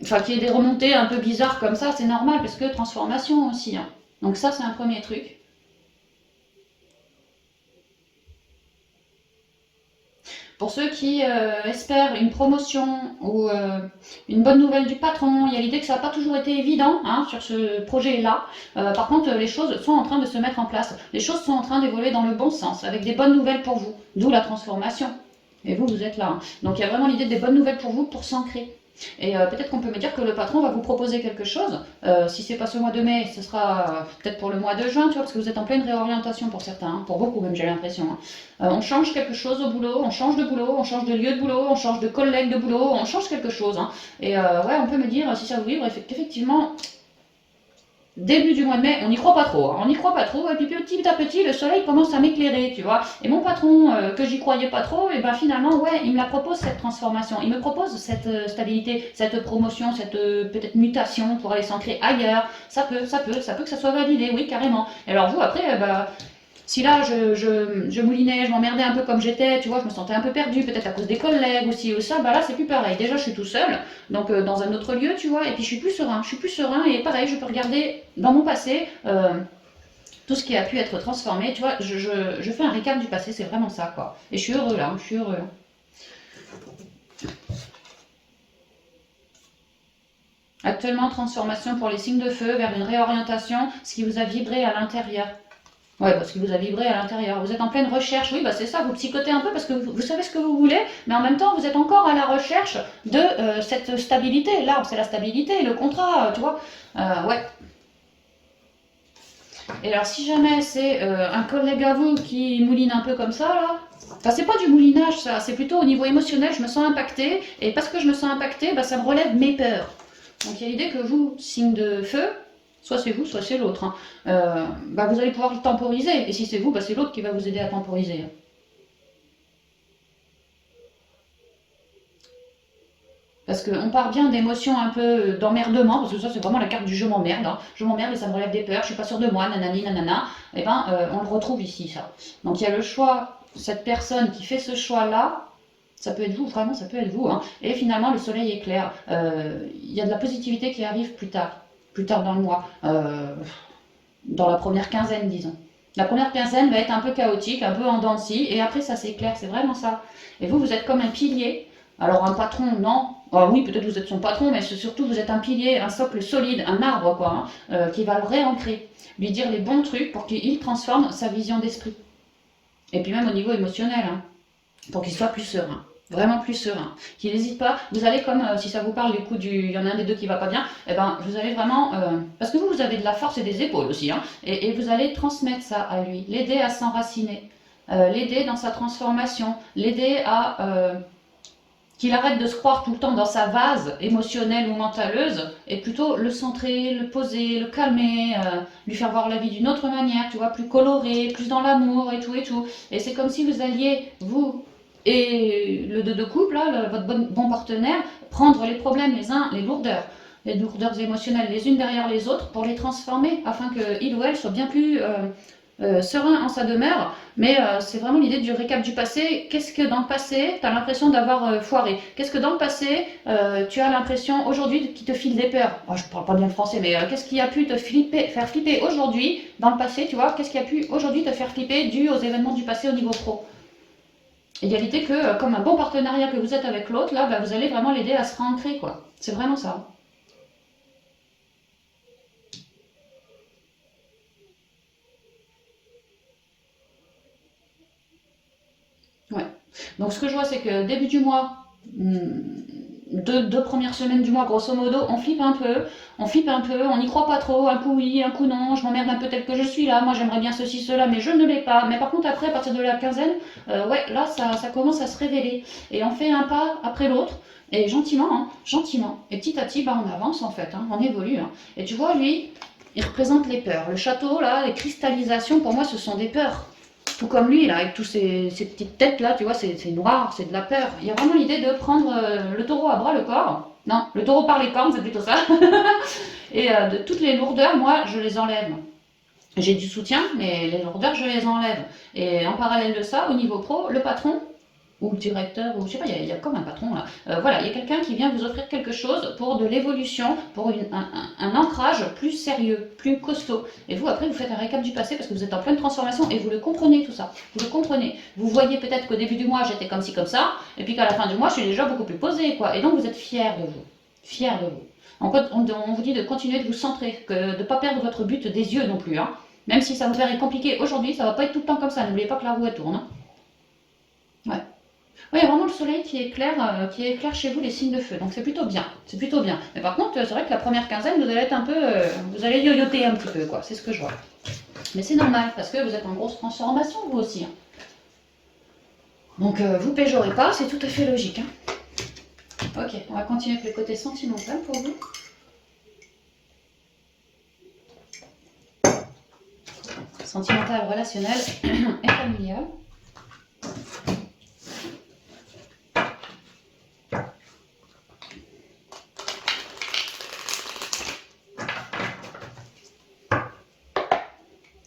Speaker 1: Enfin, qu'il y ait des remontées un peu bizarres comme ça, c'est normal parce que transformation aussi. Hein. Donc ça, c'est un premier truc. Pour ceux qui espèrent une promotion ou une bonne nouvelle du patron, il y a l'idée que ça n'a pas toujours été évident hein, sur ce projet-là. Par contre, les choses sont en train de se mettre en place. Les choses sont en train d'évoluer dans le bon sens, avec des bonnes nouvelles pour vous. D'où la transformation. Et vous, vous êtes là. Hein. Donc il y a vraiment l'idée des bonnes nouvelles pour vous pour s'ancrer. Et peut-être qu'on peut me dire que le patron va vous proposer quelque chose. Si c'est pas ce mois de mai, ce sera peut-être pour le mois de juin, tu vois, parce que vous êtes en pleine réorientation pour certains, hein, pour beaucoup même, j'ai l'impression. Hein. On change quelque chose au boulot, on change de boulot, on change de lieu de boulot, on change de collègue de boulot, on change quelque chose. Hein. Et ouais, on peut me dire, si ça vous vibre, qu'effectivement, début du mois de mai, on n'y croit pas trop. Hein. On n'y croit pas trop. Et puis petit à petit, le soleil commence à m'éclairer, tu vois. Et mon patron, que j'y croyais pas trop, et ben finalement, ouais, il me la propose cette transformation. Il me propose cette stabilité, cette promotion, cette peut-être mutation pour aller s'ancrer ailleurs. Ça peut que ça soit validé, oui, carrément. Et alors vous, après, bah, si là je moulinais, je m'emmerdais un peu comme j'étais, tu vois, je me sentais un peu perdue, peut-être à cause des collègues aussi ou ça, bah là c'est plus pareil. Déjà je suis tout seul, donc dans un autre lieu, tu vois, et puis je suis plus serein et pareil, je peux regarder dans mon passé tout ce qui a pu être transformé, tu vois, je fais un récap du passé, c'est vraiment ça quoi. Et je suis heureux là, je suis heureux. Actuellement, transformation pour les signes de feu vers une réorientation, ce qui vous a vibré à l'intérieur. Ouais, parce que vous a vibré à l'intérieur. Vous êtes en pleine recherche, oui, bah c'est ça, vous psychotez un peu parce que vous savez ce que vous voulez, mais en même temps, vous êtes encore à la recherche de cette stabilité. L'arbre, c'est la stabilité, le contrat, tu vois. Ouais. Et alors, si jamais c'est un collègue à vous qui mouline un peu comme ça, là, enfin, c'est pas du moulinage, ça, c'est plutôt au niveau émotionnel, je me sens impactée, et parce que je me sens impactée, bah, ça me relève mes peurs. Donc, il y a l'idée que vous, signe de feu, soit c'est vous, soit c'est l'autre, hein, bah, vous allez pouvoir le temporiser, et si c'est vous, bah, c'est l'autre qui va vous aider à temporiser. Parce qu'on part bien d'émotions un peu d'emmerdement, parce que ça c'est vraiment la carte du je m'emmerde, hein. Je m'emmerde et ça me relève des peurs, je suis pas sûre de moi, nanani, nanana, et ben on le retrouve ici ça. Donc il y a le choix, cette personne qui fait ce choix-là, ça peut être vous, vraiment ça peut être vous, hein. Et finalement le soleil est clair, il y a de la positivité qui arrive plus tard dans le mois, dans la première quinzaine disons. La première quinzaine va être un peu chaotique, un peu en dents de scie, et après ça s'éclaire, c'est vraiment ça. Et vous, vous êtes comme un pilier. Alors un patron, non. Ah oui, peut-être vous êtes son patron, mais surtout vous êtes un pilier, un socle solide, un arbre quoi, hein, qui va le réancrer, lui dire les bons trucs pour qu'il transforme sa vision d'esprit. Et puis même au niveau émotionnel, hein, pour qu'il soit plus serein. Vraiment plus serein. Qu'il n'hésite pas. Vous allez comme, si ça vous parle du coup il y en a un des deux qui va pas bien, et ben vous allez vraiment, parce que vous avez de la force et des épaules aussi, hein, et vous allez transmettre ça à lui, l'aider à s'enraciner, l'aider dans sa transformation, l'aider à qu'il arrête de se croire tout le temps dans sa vase émotionnelle ou mentaleuse, et plutôt le centrer, le poser, le calmer, lui faire voir la vie d'une autre manière, tu vois, plus colorée, plus dans l'amour et tout et tout. Et c'est comme si vous alliez, vous et le deux de couple, là, votre bon partenaire, prendre les problèmes les uns, les lourdeurs émotionnelles les unes derrière les autres pour les transformer afin qu'il ou elle soit bien plus serein en sa demeure, mais c'est vraiment l'idée du récap du passé. Qu'est-ce que dans le passé, tu as l'impression d'avoir foiré? Qu'est-ce que dans le passé, tu as l'impression aujourd'hui qui te file des peurs? Oh, je ne parle pas bien le français, mais qu'est-ce qui a pu te faire flipper aujourd'hui dans le passé, tu vois? Qu'est-ce qui a pu aujourd'hui te faire flipper dû aux événements du passé au niveau pro? Égalité que, comme un bon partenariat que vous êtes avec l'autre, là, bah, vous allez vraiment l'aider à se réancrer, quoi. C'est vraiment ça. Ouais. Donc ce que je vois, c'est que début du mois, deux premières semaines du mois, grosso modo, on flippe un peu, on n'y croit pas trop, un coup oui, un coup non, je m'emmerde un peu tel que je suis là, moi j'aimerais bien ceci, cela, mais je ne l'ai pas. Mais par contre après, à partir de la quinzaine, ouais, là ça commence à se révéler. Et on fait un pas après l'autre, et gentiment, hein, gentiment. Et petit à petit, bah, on avance en fait, hein, on évolue. Hein. Et tu vois, lui, il représente les peurs. Le château, là, les cristallisations, pour moi, ce sont des peurs. Tout comme lui, là, avec tous ces petites têtes là, tu vois, c'est noir, c'est de la peur. Il y a vraiment l'idée de prendre le taureau à bras le corps. Non, le taureau par les cornes, c'est plutôt ça. Et de toutes les lourdeurs, moi, je les enlève. J'ai du soutien, mais les lourdeurs, je les enlève. Et en parallèle de ça, au niveau pro, le patron, ou le directeur, ou je sais pas, il y a comme un patron là. Voilà, il y a quelqu'un qui vient vous offrir quelque chose pour de l'évolution, pour un ancrage plus sérieux, plus costaud. Et vous, après, vous faites un récap du passé parce que vous êtes en pleine transformation et vous le comprenez tout ça. Vous le comprenez. Vous voyez peut-être qu'au début du mois, j'étais comme ci, comme ça, et puis qu'à la fin du mois, je suis déjà beaucoup plus posée, quoi. Et donc, vous êtes fiers de vous. Fiers de vous. On vous dit de continuer de vous centrer, de ne pas perdre votre but des yeux non plus. Hein. Même si ça vous paraît compliqué aujourd'hui, ça ne va pas être tout le temps comme ça. N'oubliez pas que la roue elle tourne. Hein. Ouais. Oui, il y a vraiment le soleil qui éclaire chez vous les signes de feu, donc c'est plutôt bien, c'est plutôt bien. Mais par contre, c'est vrai que la première quinzaine, vous allez être un peu, vous allez yoyoter un petit peu, quoi, c'est ce que je vois. Mais c'est normal, parce que vous êtes en grosse transformation, vous aussi. Hein. Donc vous péjorez pas, c'est tout à fait logique. Hein. Ok, on va continuer avec le côté sentimental pour vous. Sentimental, relationnel et familial.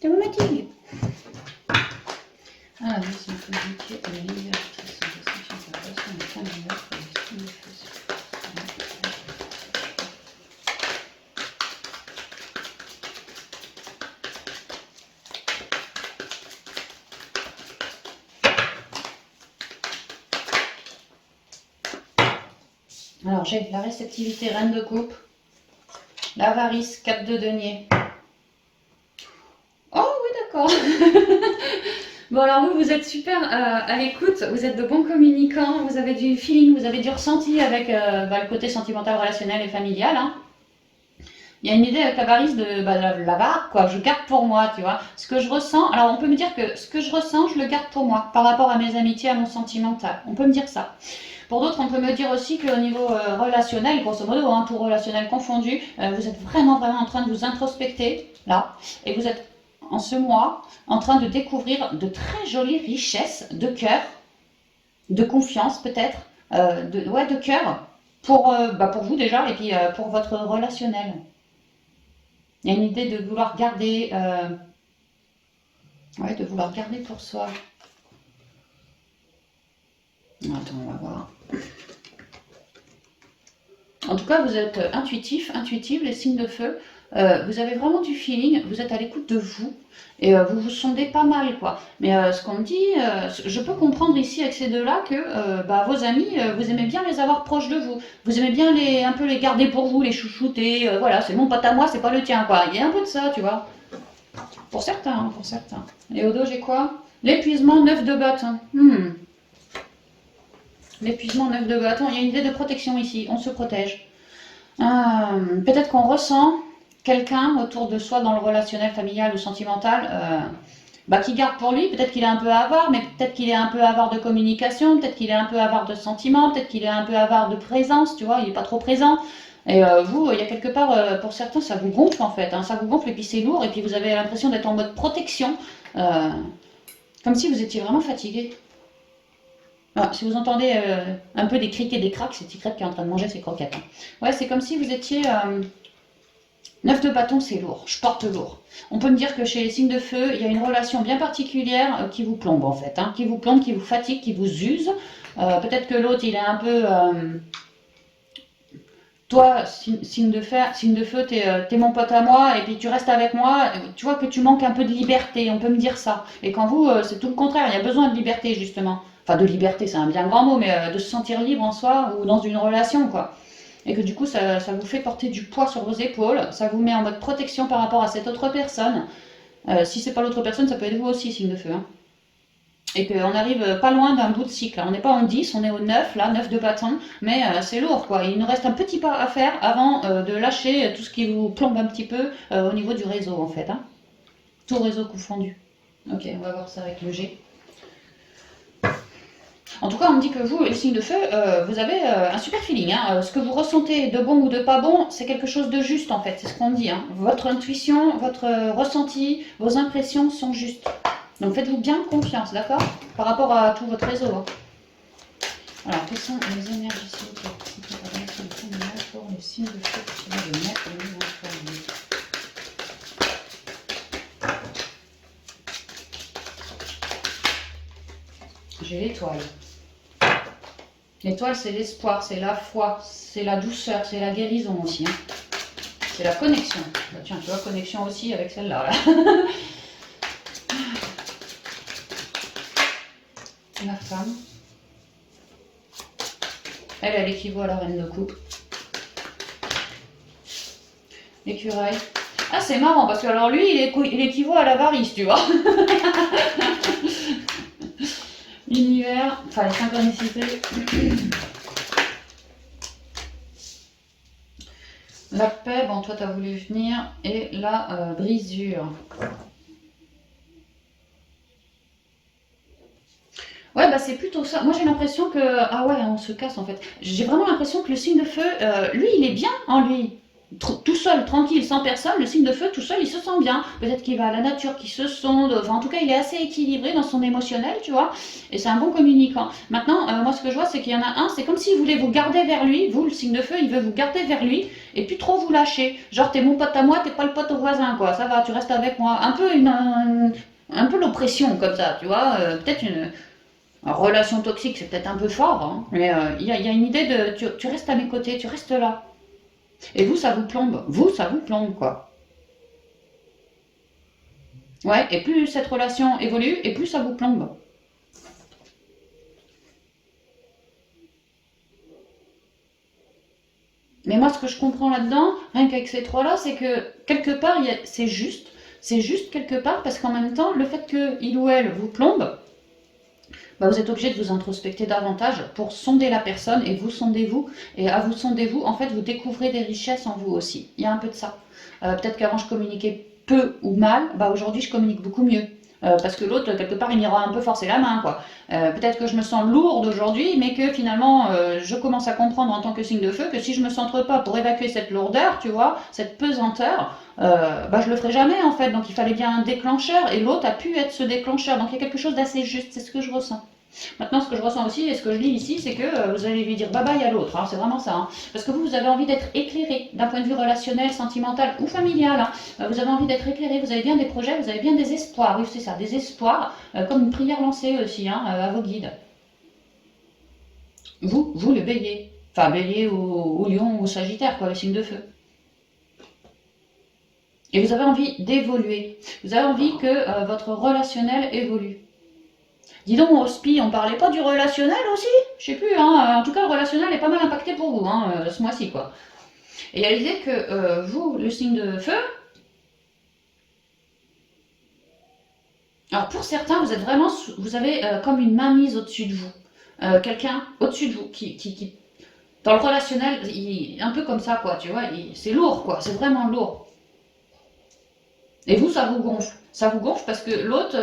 Speaker 1: C'est mon matinée. Ah, merci, il faut que la liberté, c'est de relation et familiale pour les signes de feu. Alors j'ai la réceptivité, reine de coupe, l'avarice, 4 de denier. Oh oui d'accord. Bon alors vous êtes super à l'écoute, vous êtes de bons communicants, vous avez du feeling, vous avez du ressenti avec le côté sentimental, relationnel et familial. Hein. Il y a une idée avec l'avarice de bah, l'avare, quoi. Je garde pour moi, tu vois. Ce que je ressens, alors on peut me dire que ce que je ressens, je le garde pour moi, par rapport à mes amitiés, à mon sentimental. On peut me dire ça. Pour d'autres, on peut me dire aussi qu'au niveau relationnel, grosso modo, hein, tout relationnel confondu, vous êtes vraiment, vraiment en train de vous introspecter, là, et vous êtes en ce mois en train de découvrir de très jolies richesses de cœur, de confiance peut-être, ouais, de cœur, bah, pour vous déjà, et puis pour votre relationnel. Il y a une idée de vouloir garder, ouais, de vouloir garder pour soi. Attends, on va voir. En tout cas, vous êtes intuitif, intuitive, les signes de feu. Vous avez vraiment du feeling, vous êtes à l'écoute de vous et vous vous sondez pas mal, quoi. Mais ce qu'on me dit, je peux comprendre ici avec ces deux-là que bah, vos amis, vous aimez bien les avoir proches de vous. Vous aimez bien un peu les garder pour vous, les chouchouter. Voilà, c'est mon pote à moi, c'est pas le tien, quoi. Il y a un peu de ça, tu vois. Pour certains, hein, pour certains. Et au dos, j'ai quoi? L'épuisement, 9 de bâton. L'épuisement, 9 de bâton. Il y a une idée de protection ici. On se protège. Peut-être qu'on ressent quelqu'un autour de soi dans le relationnel familial ou sentimental bah, qui garde pour lui. Peut-être qu'il est un peu avare, mais peut-être qu'il est un peu avare de communication, peut-être qu'il est un peu avare de sentiments, peut-être qu'il est un peu avare de présence, tu vois, il n'est pas trop présent. Et vous, il y a quelque part, pour certains, ça vous gonfle en fait, hein, ça vous gonfle et puis c'est lourd et puis vous avez l'impression d'être en mode protection, comme si vous étiez vraiment fatigué. Ah, si vous entendez un peu des crics et des craques, c'est Ticrette qui est en train de manger ses croquettes. Hein. Ouais, c'est comme si vous étiez... 9 de bâton, c'est lourd, je porte lourd. On peut me dire que chez les signes de feu, il y a une relation bien particulière qui vous plombe en fait, hein, qui vous plombe, qui vous fatigue, qui vous use. Peut-être que l'autre, il est un peu... toi, signe de feu, t'es mon pote à moi, et puis tu restes avec moi, tu vois que tu manques un peu de liberté, on peut me dire ça. Et quand vous, c'est tout le contraire, il y a besoin de liberté justement. Enfin, de liberté, c'est un bien grand mot, mais de se sentir libre en soi ou dans une relation, quoi. Et que du coup, ça vous fait porter du poids sur vos épaules, ça vous met en mode protection par rapport à cette autre personne. Si c'est pas l'autre personne, ça peut être vous aussi, signe de feu. Hein. Et qu'on arrive pas loin d'un bout de cycle. On n'est pas en 10, on est au 9, là, 9 de bâton, mais c'est lourd, quoi. Il nous reste un petit pas à faire avant de lâcher tout ce qui vous plombe un petit peu au niveau du réseau, en fait. Hein. Tout réseau confondu. Ok, on va voir ça avec le G. En tout cas, on me dit que vous, les signes de feu, vous avez un super feeling. Hein. Ce que vous ressentez de bon ou de pas bon, c'est quelque chose de juste en fait. C'est ce qu'on dit. Hein. Votre intuition, votre ressenti, vos impressions sont justes. Donc faites-vous bien confiance, d'accord? Par rapport à tout votre réseau. Hein. Alors, quelles sont les énergies s'il vous plaît pour les signes de feu qui sont de mettre les mises en forme. J'ai l'étoile. L'étoile, c'est l'espoir, c'est la foi, c'est la douceur, c'est la guérison aussi. Hein. C'est la connexion. Bah, tiens, tu vois, connexion aussi avec celle-là. Là. La femme. Elle équivaut à la reine de coupe. L'écureuil. Ah, c'est marrant, parce que alors lui, il équivaut à l'avarice, tu vois. L'univers, enfin les synchronicités. La paix, bon toi t'as voulu venir, et la brisure. Ouais bah c'est plutôt ça. Moi j'ai l'impression que... Ah ouais, on se casse en fait. J'ai vraiment l'impression que le signe de feu, lui il est bien en lui. Tout seul, tranquille, sans personne, le signe de feu tout seul, il se sent bien. Peut-être qu'il va à la nature, qu'il se sonde. Enfin, en tout cas, il est assez équilibré dans son émotionnel, tu vois. Et c'est un bon communicant. Maintenant, moi, ce que je vois, c'est qu'il y en a un, c'est comme s'il voulait vous garder vers lui. Vous, le signe de feu, il veut vous garder vers lui et puis trop vous lâcher. Genre, t'es mon pote à moi, t'es pas le pote au voisin, quoi. Ça va, tu restes avec moi. Un peu un peu l'oppression, comme ça, tu vois. Peut-être une relation toxique, c'est peut-être un peu fort, hein. Mais il y a une idée de tu restes à mes côtés, tu restes là. Et vous, ça vous plombe. Vous, ça vous plombe, quoi. Ouais, et plus cette relation évolue, et plus ça vous plombe. Mais moi, ce que je comprends là-dedans, rien qu'avec ces trois-là, c'est que quelque part, c'est juste. C'est juste quelque part, parce qu'en même temps, le fait qu'il ou elle vous plombe, bah, vous êtes obligé de vous introspecter davantage pour sonder la personne et vous sondez-vous. Et à vous sondez-vous, en fait, vous découvrez des richesses en vous aussi. Il y a un peu de ça. Peut-être qu'avant je communiquais peu ou mal, bah aujourd'hui je communique beaucoup mieux. Parce que l'autre, quelque part, il m'ira un peu forcer la main, quoi. Peut-être que je me sens lourde aujourd'hui, mais que finalement, je commence à comprendre en tant que signe de feu que si je me centre pas pour évacuer cette lourdeur, tu vois, cette pesanteur, bah je le ferai jamais en fait. Donc il fallait bien un déclencheur, et l'autre a pu être ce déclencheur. Donc il y a quelque chose d'assez juste, c'est ce que je ressens. Maintenant, ce que je ressens aussi et ce que je lis ici, c'est que vous allez lui dire bye bye à l'autre, hein, c'est vraiment ça. Hein. Parce que vous avez envie d'être éclairé d'un point de vue relationnel, sentimental ou familial. Hein. Vous avez envie d'être éclairé, vous avez bien des projets, vous avez bien des espoirs. Oui, c'est ça, des espoirs, comme une prière lancée aussi hein, à vos guides. Vous le bélier. Enfin, bélier ou lion ou sagittaire, quoi, le signe de feu. Et vous avez envie d'évoluer. Vous avez envie que votre relationnel évolue. Dis donc, Hospi, on parlait pas du relationnel aussi? Je sais plus, hein. En tout cas, le relationnel est pas mal impacté pour vous, hein, ce mois-ci, quoi. Et il y a l'idée que vous, le signe de feu, alors pour certains, vous êtes vraiment, vous avez comme une mainmise au-dessus de vous. Quelqu'un au-dessus de vous qui, dans le relationnel, un peu comme ça, quoi, tu vois, c'est lourd, quoi, c'est vraiment lourd. Et vous, ça vous gonfle. Ça vous gonfle parce que l'autre,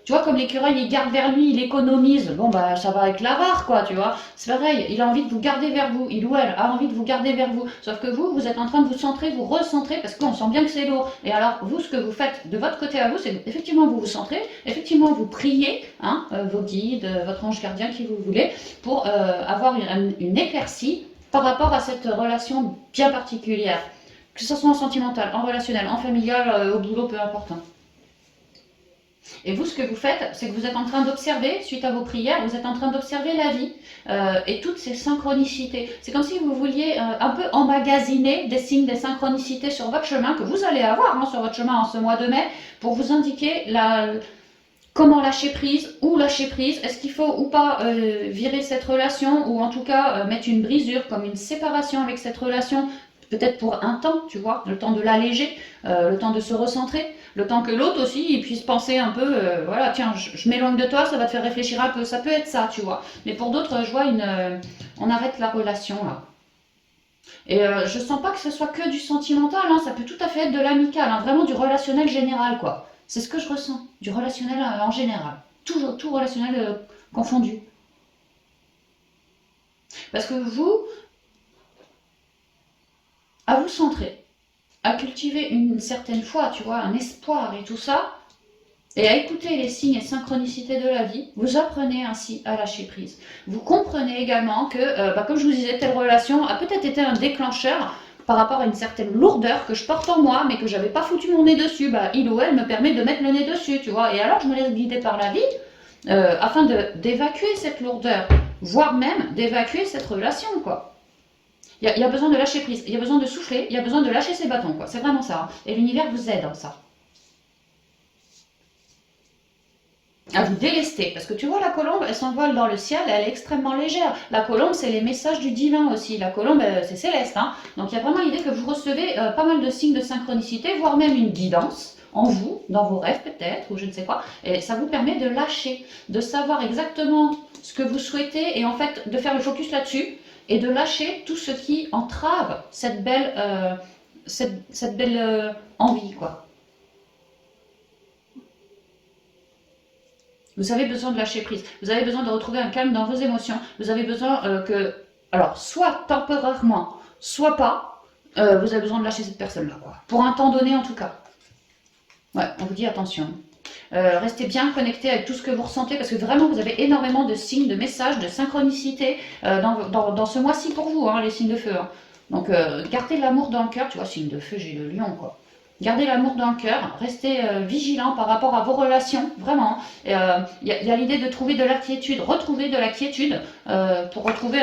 Speaker 1: tu vois, comme l'écureuil, il garde vers lui, il économise. Bon, bah, ça va avec l'avare, quoi, tu vois. C'est pareil, il a envie de vous garder vers vous. Il ou elle a envie de vous garder vers vous. Sauf que vous, vous êtes en train de vous centrer, vous recentrer parce qu'on sent bien que c'est lourd. Et alors, vous, ce que vous faites de votre côté à vous, c'est effectivement vous vous centrez, effectivement vous priez, hein, vos guides, votre ange gardien, qui vous voulez, pour avoir une éclaircie par rapport à cette relation bien particulière. Que ce soit en sentimental, en relationnel, en familial, au boulot, peu importe. Hein. Et vous, ce que vous faites, c'est que vous êtes en train d'observer, suite à vos prières, vous êtes en train d'observer la vie et toutes ces synchronicités. C'est comme si vous vouliez un peu emmagasiner des signes, des synchronicités sur votre chemin, que vous allez avoir hein, sur votre chemin en ce mois de mai, pour vous indiquer comment lâcher prise, où lâcher prise, est-ce qu'il faut ou pas virer cette relation, ou en tout cas mettre une brisure, comme une séparation avec cette relation, peut-être pour un temps, tu vois, le temps de l'alléger, le temps de se recentrer, le temps que l'autre aussi il puisse penser un peu, voilà, tiens, je m'éloigne de toi, ça va te faire réfléchir un peu, ça peut être ça, tu vois. Mais pour d'autres, je vois on arrête la relation là. Et je sens pas que ce soit que du sentimental, hein, ça peut tout à fait être de l'amical, hein, vraiment du relationnel général, quoi. C'est ce que je ressens, du relationnel en général. Tout relationnel confondu. Parce que vous, à vous centrer, à cultiver une certaine foi, tu vois, un espoir et tout ça, et à écouter les signes et synchronicités de la vie, vous apprenez ainsi à lâcher prise. Vous comprenez également que, comme je vous disais, telle relation a peut-être été un déclencheur par rapport à une certaine lourdeur que je porte en moi, mais que j'avais pas foutu mon nez dessus. Bah, il ou elle me permet de mettre le nez dessus, tu vois. Et alors, je me laisse guider par la vie afin d'évacuer cette lourdeur, voire même d'évacuer cette relation, quoi. Il y a besoin de lâcher prise, il y a besoin de souffler, il y a besoin de lâcher ses bâtons, quoi. C'est vraiment ça. Hein. Et l'univers vous aide en ça. À vous délester, parce que tu vois la colombe, elle s'envole dans le ciel, elle est extrêmement légère. La colombe, c'est les messages du divin aussi. La colombe, c'est céleste. Hein. Donc il y a vraiment l'idée que vous recevez pas mal de signes de synchronicité, voire même une guidance en vous, dans vos rêves peut-être, ou je ne sais quoi. Et ça vous permet de lâcher, de savoir exactement ce que vous souhaitez et en fait de faire le focus là-dessus et de lâcher tout ce qui entrave cette belle, cette belle envie, quoi. Vous avez besoin de lâcher prise. Vous avez besoin de retrouver un calme dans vos émotions. Vous avez besoin que, alors, soit temporairement, soit pas, vous avez besoin de lâcher cette personne-là, quoi. Pour un temps donné, en tout cas. Ouais, on vous dit attention. Restez bien connecté avec tout ce que vous ressentez parce que vraiment, vous avez énormément de signes, de messages, de synchronicité dans ce mois-ci pour vous, hein, les signes de feu. Hein. Donc, gardez l'amour dans le cœur. Tu vois, signe de feu, j'ai le lion, quoi. Gardez l'amour dans le cœur, restez vigilant par rapport à vos relations, vraiment. Il y a l'idée de trouver de la quiétude, retrouver de la quiétude pour retrouver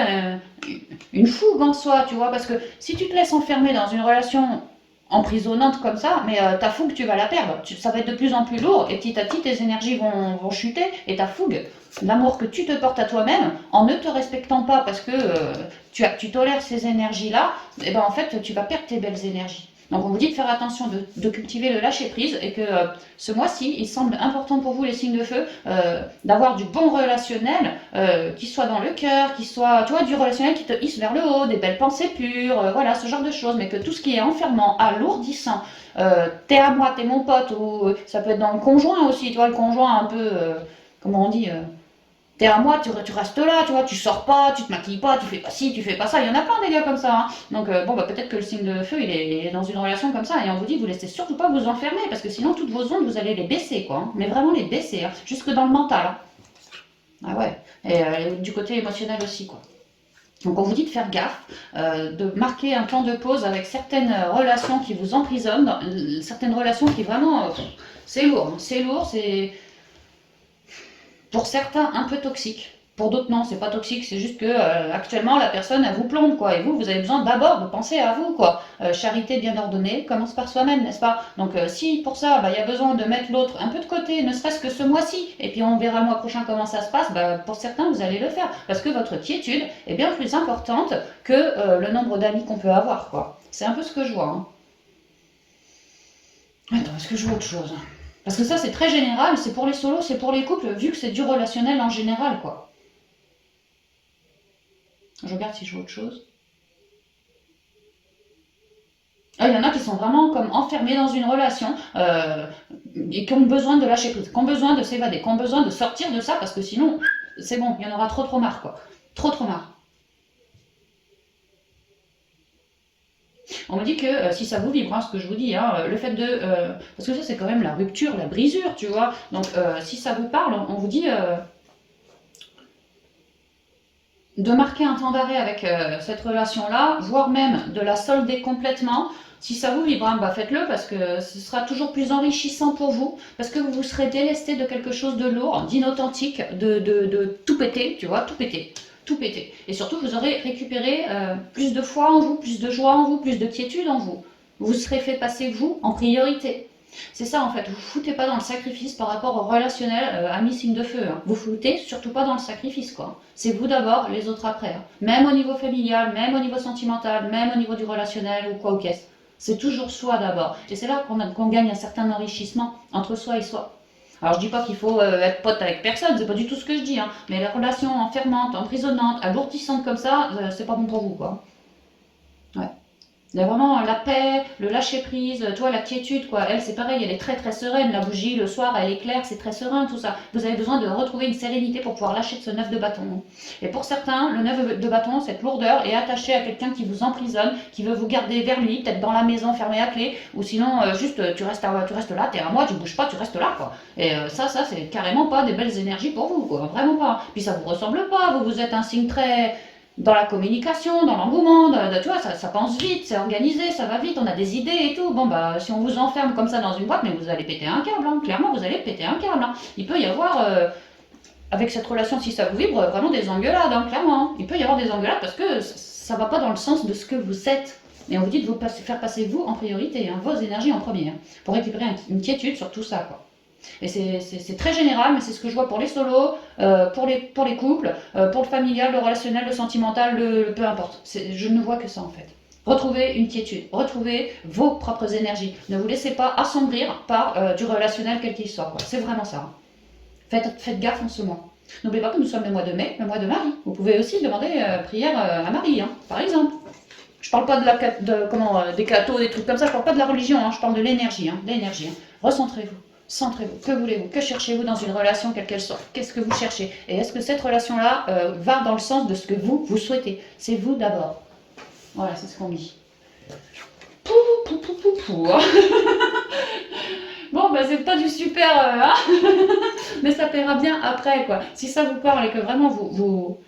Speaker 1: une fougue en soi, tu vois. Parce que si tu te laisses enfermer dans une relation emprisonnante comme ça, mais ta fougue, tu vas la perdre. Ça va être de plus en plus lourd et petit à petit, tes énergies vont chuter et ta fougue, l'amour que tu te portes à toi-même, en ne te respectant pas parce que tu tolères ces énergies-là, et ben en fait, tu vas perdre tes belles énergies. Donc on vous dit de faire attention, de cultiver le lâcher prise et que ce mois-ci, il semble important pour vous les signes de feu d'avoir du bon relationnel qui soit dans le cœur, qui soit, tu vois, du relationnel qui te hisse vers le haut, des belles pensées pures, voilà, ce genre de choses, mais que tout ce qui est enfermant, alourdissant, t'es à moi, t'es mon pote, ou ça peut être dans le conjoint aussi, tu vois, le conjoint un peu, comment on dit t'es à moi, tu restes là, tu vois, tu sors pas, tu te maquilles pas, tu fais pas ci, tu fais pas ça. Il y en a plein des gars comme ça. Hein. Donc bon, bah peut-être que le signe de feu, il est dans une relation comme ça. Et on vous dit, vous laissez surtout pas vous enfermer, parce que sinon toutes vos ondes, vous allez les baisser, quoi. Hein. Mais vraiment les baisser, hein. Jusque dans le mental. Hein. Ah ouais. Et du côté émotionnel aussi, quoi. Donc on vous dit de faire gaffe, de marquer un temps de pause avec certaines relations qui vous emprisonnent, certaines relations qui vraiment, c'est lourd, hein. C'est lourd, c'est pour certains un peu toxique. Pour d'autres non, c'est pas toxique, c'est juste que actuellement la personne elle vous plombe quoi. Et vous, vous avez besoin d'abord de penser à vous quoi. Charité bien ordonnée commence par soi-même, n'est-ce pas? Donc si pour ça il y a besoin de mettre l'autre un peu de côté, ne serait-ce que ce mois-ci, et puis on verra le mois prochain comment ça se passe, pour certains vous allez le faire parce que votre quiétude est bien plus importante que le nombre d'amis qu'on peut avoir quoi. C'est un peu ce que je vois. Hein. Attends, est-ce que je vois autre chose? Parce que ça, c'est très général, c'est pour les solos, c'est pour les couples, vu que c'est du relationnel en général, quoi. Je regarde si je vois autre chose. Ah, il y en a qui sont vraiment comme enfermés dans une relation et qui ont besoin de lâcher prise, qui ont besoin de s'évader, qui ont besoin de sortir de ça, parce que sinon, c'est bon, il y en aura trop marre, quoi. Trop marre. On me dit que si ça vous vibre, hein, ce que je vous dis, hein, le fait de... parce que ça, c'est quand même la rupture, la brisure, tu vois. Donc, si ça vous parle, on vous dit... de marquer un temps d'arrêt avec cette relation-là, voire même de la solder complètement. Si ça vous vibre, hein, faites-le parce que ce sera toujours plus enrichissant pour vous, parce que vous vous serez délesté de quelque chose de lourd, d'inauthentique, de tout péter, tu vois, tout péter. Tout péter. Et surtout, vous aurez récupéré plus de foi en vous, plus de joie en vous, plus de quiétude en vous. Vous serez fait passer vous en priorité. C'est ça en fait, vous foutez pas dans le sacrifice par rapport au relationnel ami signe de feu. Hein. Vous foutez surtout pas dans le sacrifice quoi. C'est vous d'abord, les autres après. Hein. Même au niveau familial, même au niveau sentimental, même au niveau du relationnel ou quoi ou qu'est-ce. C'est toujours soi d'abord. Et c'est là qu'on gagne un certain enrichissement entre soi et soi. Alors je dis pas qu'il faut être pote avec personne, c'est pas du tout ce que je dis. Hein. Mais les relations enfermantes, emprisonnantes, alourdissantes comme ça, c'est pas bon pour vous quoi. Ouais. Il y a vraiment la paix, le lâcher prise, toi la quiétude quoi. Elle c'est pareil, elle est très sereine. La bougie le soir elle éclaire, c'est très serein tout ça. Vous avez besoin de retrouver une sérénité pour pouvoir lâcher de ce 9 de bâton. Et pour certains, le 9 de bâton, cette lourdeur est attachée à quelqu'un qui vous emprisonne, qui veut vous garder vers lui, peut-être dans la maison fermée à clé, ou sinon juste tu restes là, t'es à moi, tu bouges pas, tu restes là quoi. Et ça c'est carrément pas des belles énergies pour vous quoi, vraiment pas. Puis ça vous ressemble pas, vous êtes un signe très dans la communication, dans l'engouement, tu vois, ça pense vite, c'est organisé, ça va vite, on a des idées et tout. Bon, si on vous enferme comme ça dans une boîte, mais vous allez péter un câble, hein. Clairement, vous allez péter un câble. Hein. Il peut y avoir, avec cette relation, si ça vous vibre, vraiment des engueulades, hein, clairement. Il peut y avoir des engueulades parce que ça va pas dans le sens de ce que vous êtes. Et on vous dit de faire passer vous en priorité, hein, vos énergies en premier, hein, pour récupérer une quiétude sur tout ça, quoi. Et c'est très général, mais c'est ce que je vois pour les solos, pour les couples, pour le familial, le relationnel, le sentimental, peu importe. Je ne vois que ça en fait. Retrouvez une quiétude, retrouvez vos propres énergies. Ne vous laissez pas assombrir par du relationnel quel qu'il soit. C'est vraiment ça. Faites gaffe en ce mois. N'oubliez pas que nous sommes le mois de mai, le mois de Marie. Vous pouvez aussi demander prière à Marie, hein, par exemple. Je parle pas des cathos, des trucs comme ça, je parle pas de la religion, hein, je parle de l'énergie. Hein. Recentrez-vous. Centrez-vous, que voulez-vous, que cherchez-vous dans une relation quelle qu'elle soit, qu'est-ce que vous cherchez et est-ce que cette relation-là va dans le sens de ce que vous souhaitez, c'est vous d'abord. Voilà, c'est ce qu'on dit. Pou. Hein. Bon, c'est pas du super, hein. Mais ça paiera bien après, quoi. Si ça vous parle et que vraiment vous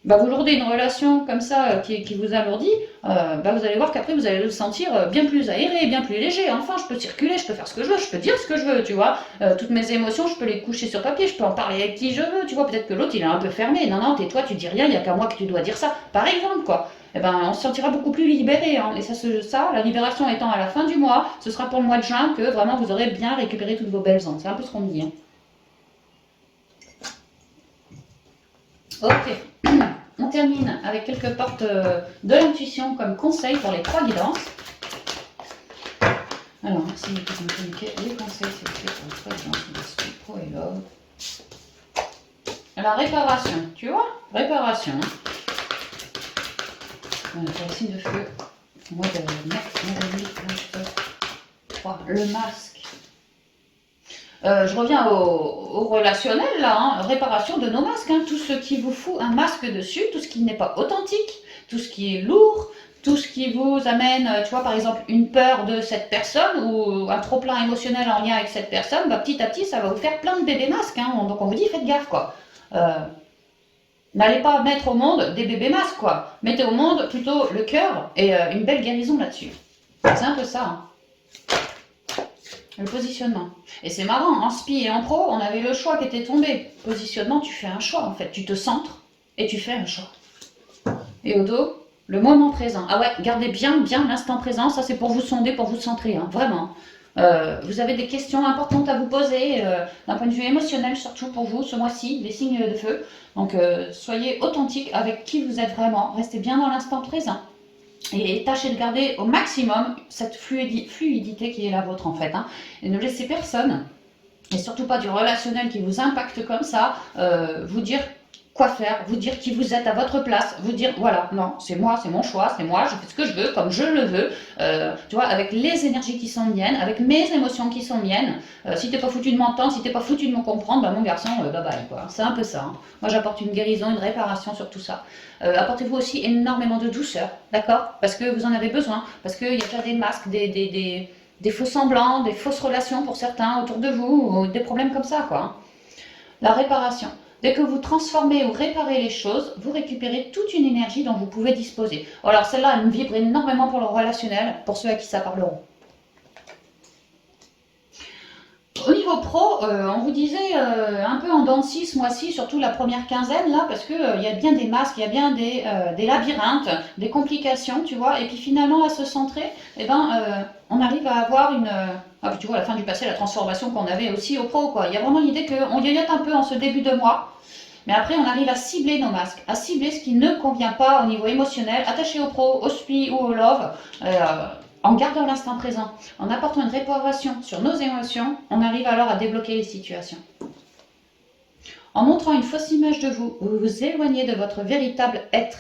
Speaker 1: lourdez une relation comme ça qui vous alourdit, vous allez voir qu'après vous allez le sentir bien plus aéré, bien plus léger. Enfin, je peux circuler, je peux faire ce que je veux, je peux dire ce que je veux, tu vois. Toutes mes émotions, je peux les coucher sur papier, je peux en parler avec qui je veux, tu vois. Peut-être que l'autre il est un peu fermé. Non, tais-toi, tu dis rien, il n'y a qu'à moi que tu dois dire ça, par exemple, quoi. On se sentira beaucoup plus libéré. Hein. Et ça, la libération étant à la fin du mois, ce sera pour le mois de juin que vraiment vous aurez bien récupéré toutes vos belles ondes. C'est un peu ce qu'on me dit. Hein. Ok. On termine avec quelques portes de l'intuition comme conseil pour les 3 guidances. Alors, merci de me communiquer les conseils, s'il vous plaît, pour votre agence de Speed Pro et Love. Alors, réparation, tu vois? Réparation. On a fait le signe de feu. Moi, de mettre 3. Le masque. Je reviens au relationnel, là. Hein. Réparation de nos masques. Hein. Tout ce qui vous fout un masque dessus, tout ce qui n'est pas authentique, tout ce qui est lourd, tout ce qui vous amène, tu vois, par exemple, une peur de cette personne ou un trop-plein émotionnel en lien avec cette personne, bah, petit à petit, ça va vous faire plein de bébés masques. Hein. Donc, on vous dit, faites gaffe, quoi. N'allez pas mettre au monde des bébés masques, quoi. Mettez au monde plutôt le cœur et une belle guérison là-dessus. C'est un peu ça. Hein. Le positionnement. Et c'est marrant, en SPI et en pro, on avait le choix qui était tombé. Positionnement, tu fais un choix en fait. Tu te centres et tu fais un choix. Et au dos, le moment présent. Ah ouais, gardez bien l'instant présent. Ça, c'est pour vous sonder, pour vous centrer. Hein, vraiment. Vous avez des questions importantes à vous poser, d'un point de vue émotionnel, surtout pour vous, ce mois-ci, les signes de feu. Donc, soyez authentique avec qui vous êtes vraiment. Restez bien dans l'instant présent. Et tâchez de garder au maximum cette fluidité qui est la vôtre en fait. Hein. Et ne laissez personne, et surtout pas du relationnel qui vous impacte comme ça, vous dire quoi faire, vous dire qui vous êtes à votre place, vous dire voilà, non, c'est moi, c'est mon choix, c'est moi, je fais ce que je veux, comme je le veux, tu vois, avec les énergies qui sont miennes, avec mes émotions qui sont miennes. Si t'es pas foutu de m'entendre, si t'es pas foutu de me comprendre, bah mon garçon, bye bye quoi. C'est un peu ça. Hein. Moi j'apporte une guérison, une réparation sur tout ça. Apportez-vous aussi énormément de douceur, d'accord? Parce que vous en avez besoin, parce qu'il y a déjà des masques, des faux semblants, des fausses relations pour certains autour de vous, ou des problèmes comme ça, quoi. La réparation. Dès que vous transformez ou réparez les choses, vous récupérez toute une énergie dont vous pouvez disposer. Alors celle-là, elle me vibre énormément pour le relationnel, pour ceux à qui ça parleront. Au niveau pro, on vous disait un peu en dents de scie ce mois-ci, surtout la première quinzaine, là, parce qu'il y a bien des masques, il y a bien des labyrinthes, des complications, tu vois, et puis finalement, à se centrer, eh ben, on arrive à avoir une... ah, tu vois, à la fin du passé, la transformation qu'on avait aussi au pro, quoi. Il y a vraiment l'idée qu'on yoyote un peu en ce début de mois, mais après, on arrive à cibler nos masques, à cibler ce qui ne convient pas au niveau émotionnel, attaché au pro, au SPI ou au love, en gardant l'instant présent, en apportant une réparation sur nos émotions, on arrive alors à débloquer les situations. En montrant une fausse image de vous, vous vous éloignez de votre véritable être.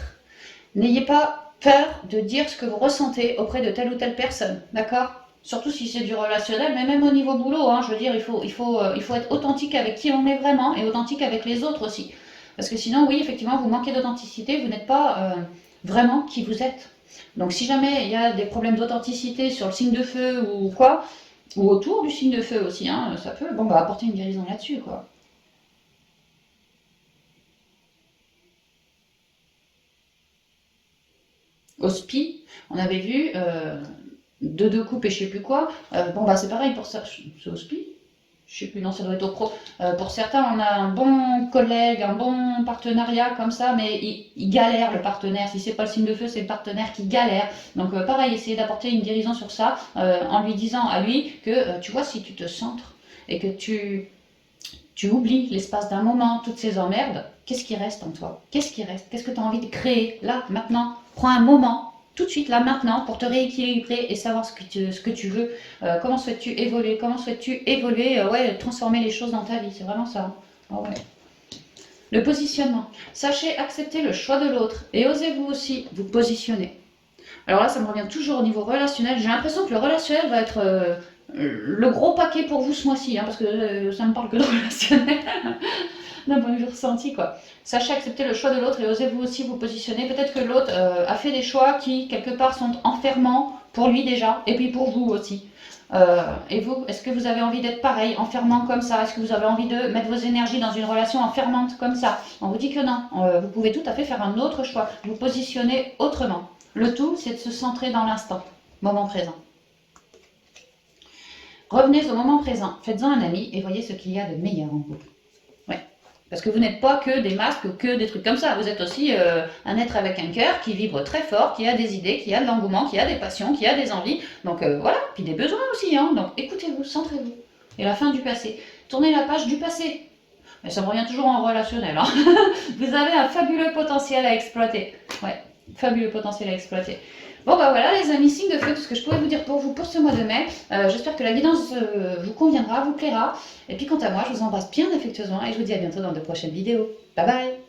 Speaker 1: N'ayez pas peur de dire ce que vous ressentez auprès de telle ou telle personne, d'accord? Surtout si c'est du relationnel, mais même au niveau boulot, hein, je veux dire, il faut être authentique avec qui on est vraiment et authentique avec les autres aussi. Parce que sinon, oui, effectivement, vous manquez d'authenticité, vous n'êtes pas vraiment qui vous êtes. Donc si jamais il y a des problèmes d'authenticité sur le signe de feu ou quoi, ou autour du signe de feu aussi, hein, ça peut apporter une guérison là-dessus, quoi. Au SPI, on avait vu deux coupes et je sais plus quoi. C'est pareil pour ça. C'est au SPI? Je sais plus, non, ça doit être au pro. Pour certains, on a un bon collègue, un bon partenariat comme ça, mais il galère le partenaire. Si c'est pas le signe de feu, c'est le partenaire qui galère. Donc pareil, essayez d'apporter une guérison sur ça en lui disant à lui que tu vois, si tu te centres et que tu oublies l'espace d'un moment, toutes ces emmerdes, qu'est-ce qui reste en toi? Qu'est-ce qui reste? Qu'est-ce que tu as envie de créer là, maintenant? Prends un moment tout de suite, là, maintenant, pour te rééquilibrer et savoir ce que tu veux. Comment souhaites-tu évoluer? Comment souhaites-tu évoluer, transformer les choses dans ta vie? C'est vraiment ça. Oh, ouais. Le positionnement. Sachez accepter le choix de l'autre et osez-vous aussi vous positionner. Alors là, ça me revient toujours au niveau relationnel. J'ai l'impression que le relationnel va être le gros paquet pour vous ce mois-ci, hein, parce que ça ne me parle que de relationnel. D'un point de vue ressenti, quoi. Sachez accepter le choix de l'autre et osez-vous aussi vous positionner. Peut-être que l'autre a fait des choix qui, quelque part, sont enfermants pour lui déjà, et puis pour vous aussi. Et vous, est-ce que vous avez envie d'être pareil, enfermant comme ça? Est-ce que vous avez envie de mettre vos énergies dans une relation enfermante comme ça? On vous dit que non. Vous pouvez tout à fait faire un autre choix, vous positionner autrement. Le tout, c'est de se centrer dans l'instant, moment présent. Revenez au moment présent, faites-en un ami et voyez ce qu'il y a de meilleur en vous. Ouais. Parce que vous n'êtes pas que des masques ou que des trucs comme ça. Vous êtes aussi un être avec un cœur qui vibre très fort, qui a des idées, qui a de l'engouement, qui a des passions, qui a des envies. Donc voilà, puis des besoins aussi. Hein. Donc écoutez-vous, centrez-vous. Et la fin du passé. Tournez la page du passé. Mais ça me revient toujours en relationnel. Hein. Vous avez un fabuleux potentiel à exploiter. Ouais, fabuleux potentiel à exploiter. Bon bah voilà les amis, signe de feu, tout ce que je pouvais vous dire pour vous pour ce mois de mai. J'espère que la guidance vous conviendra, vous plaira. Et puis quant à moi, je vous embrasse bien affectueusement et je vous dis à bientôt dans de prochaines vidéos. Bye bye!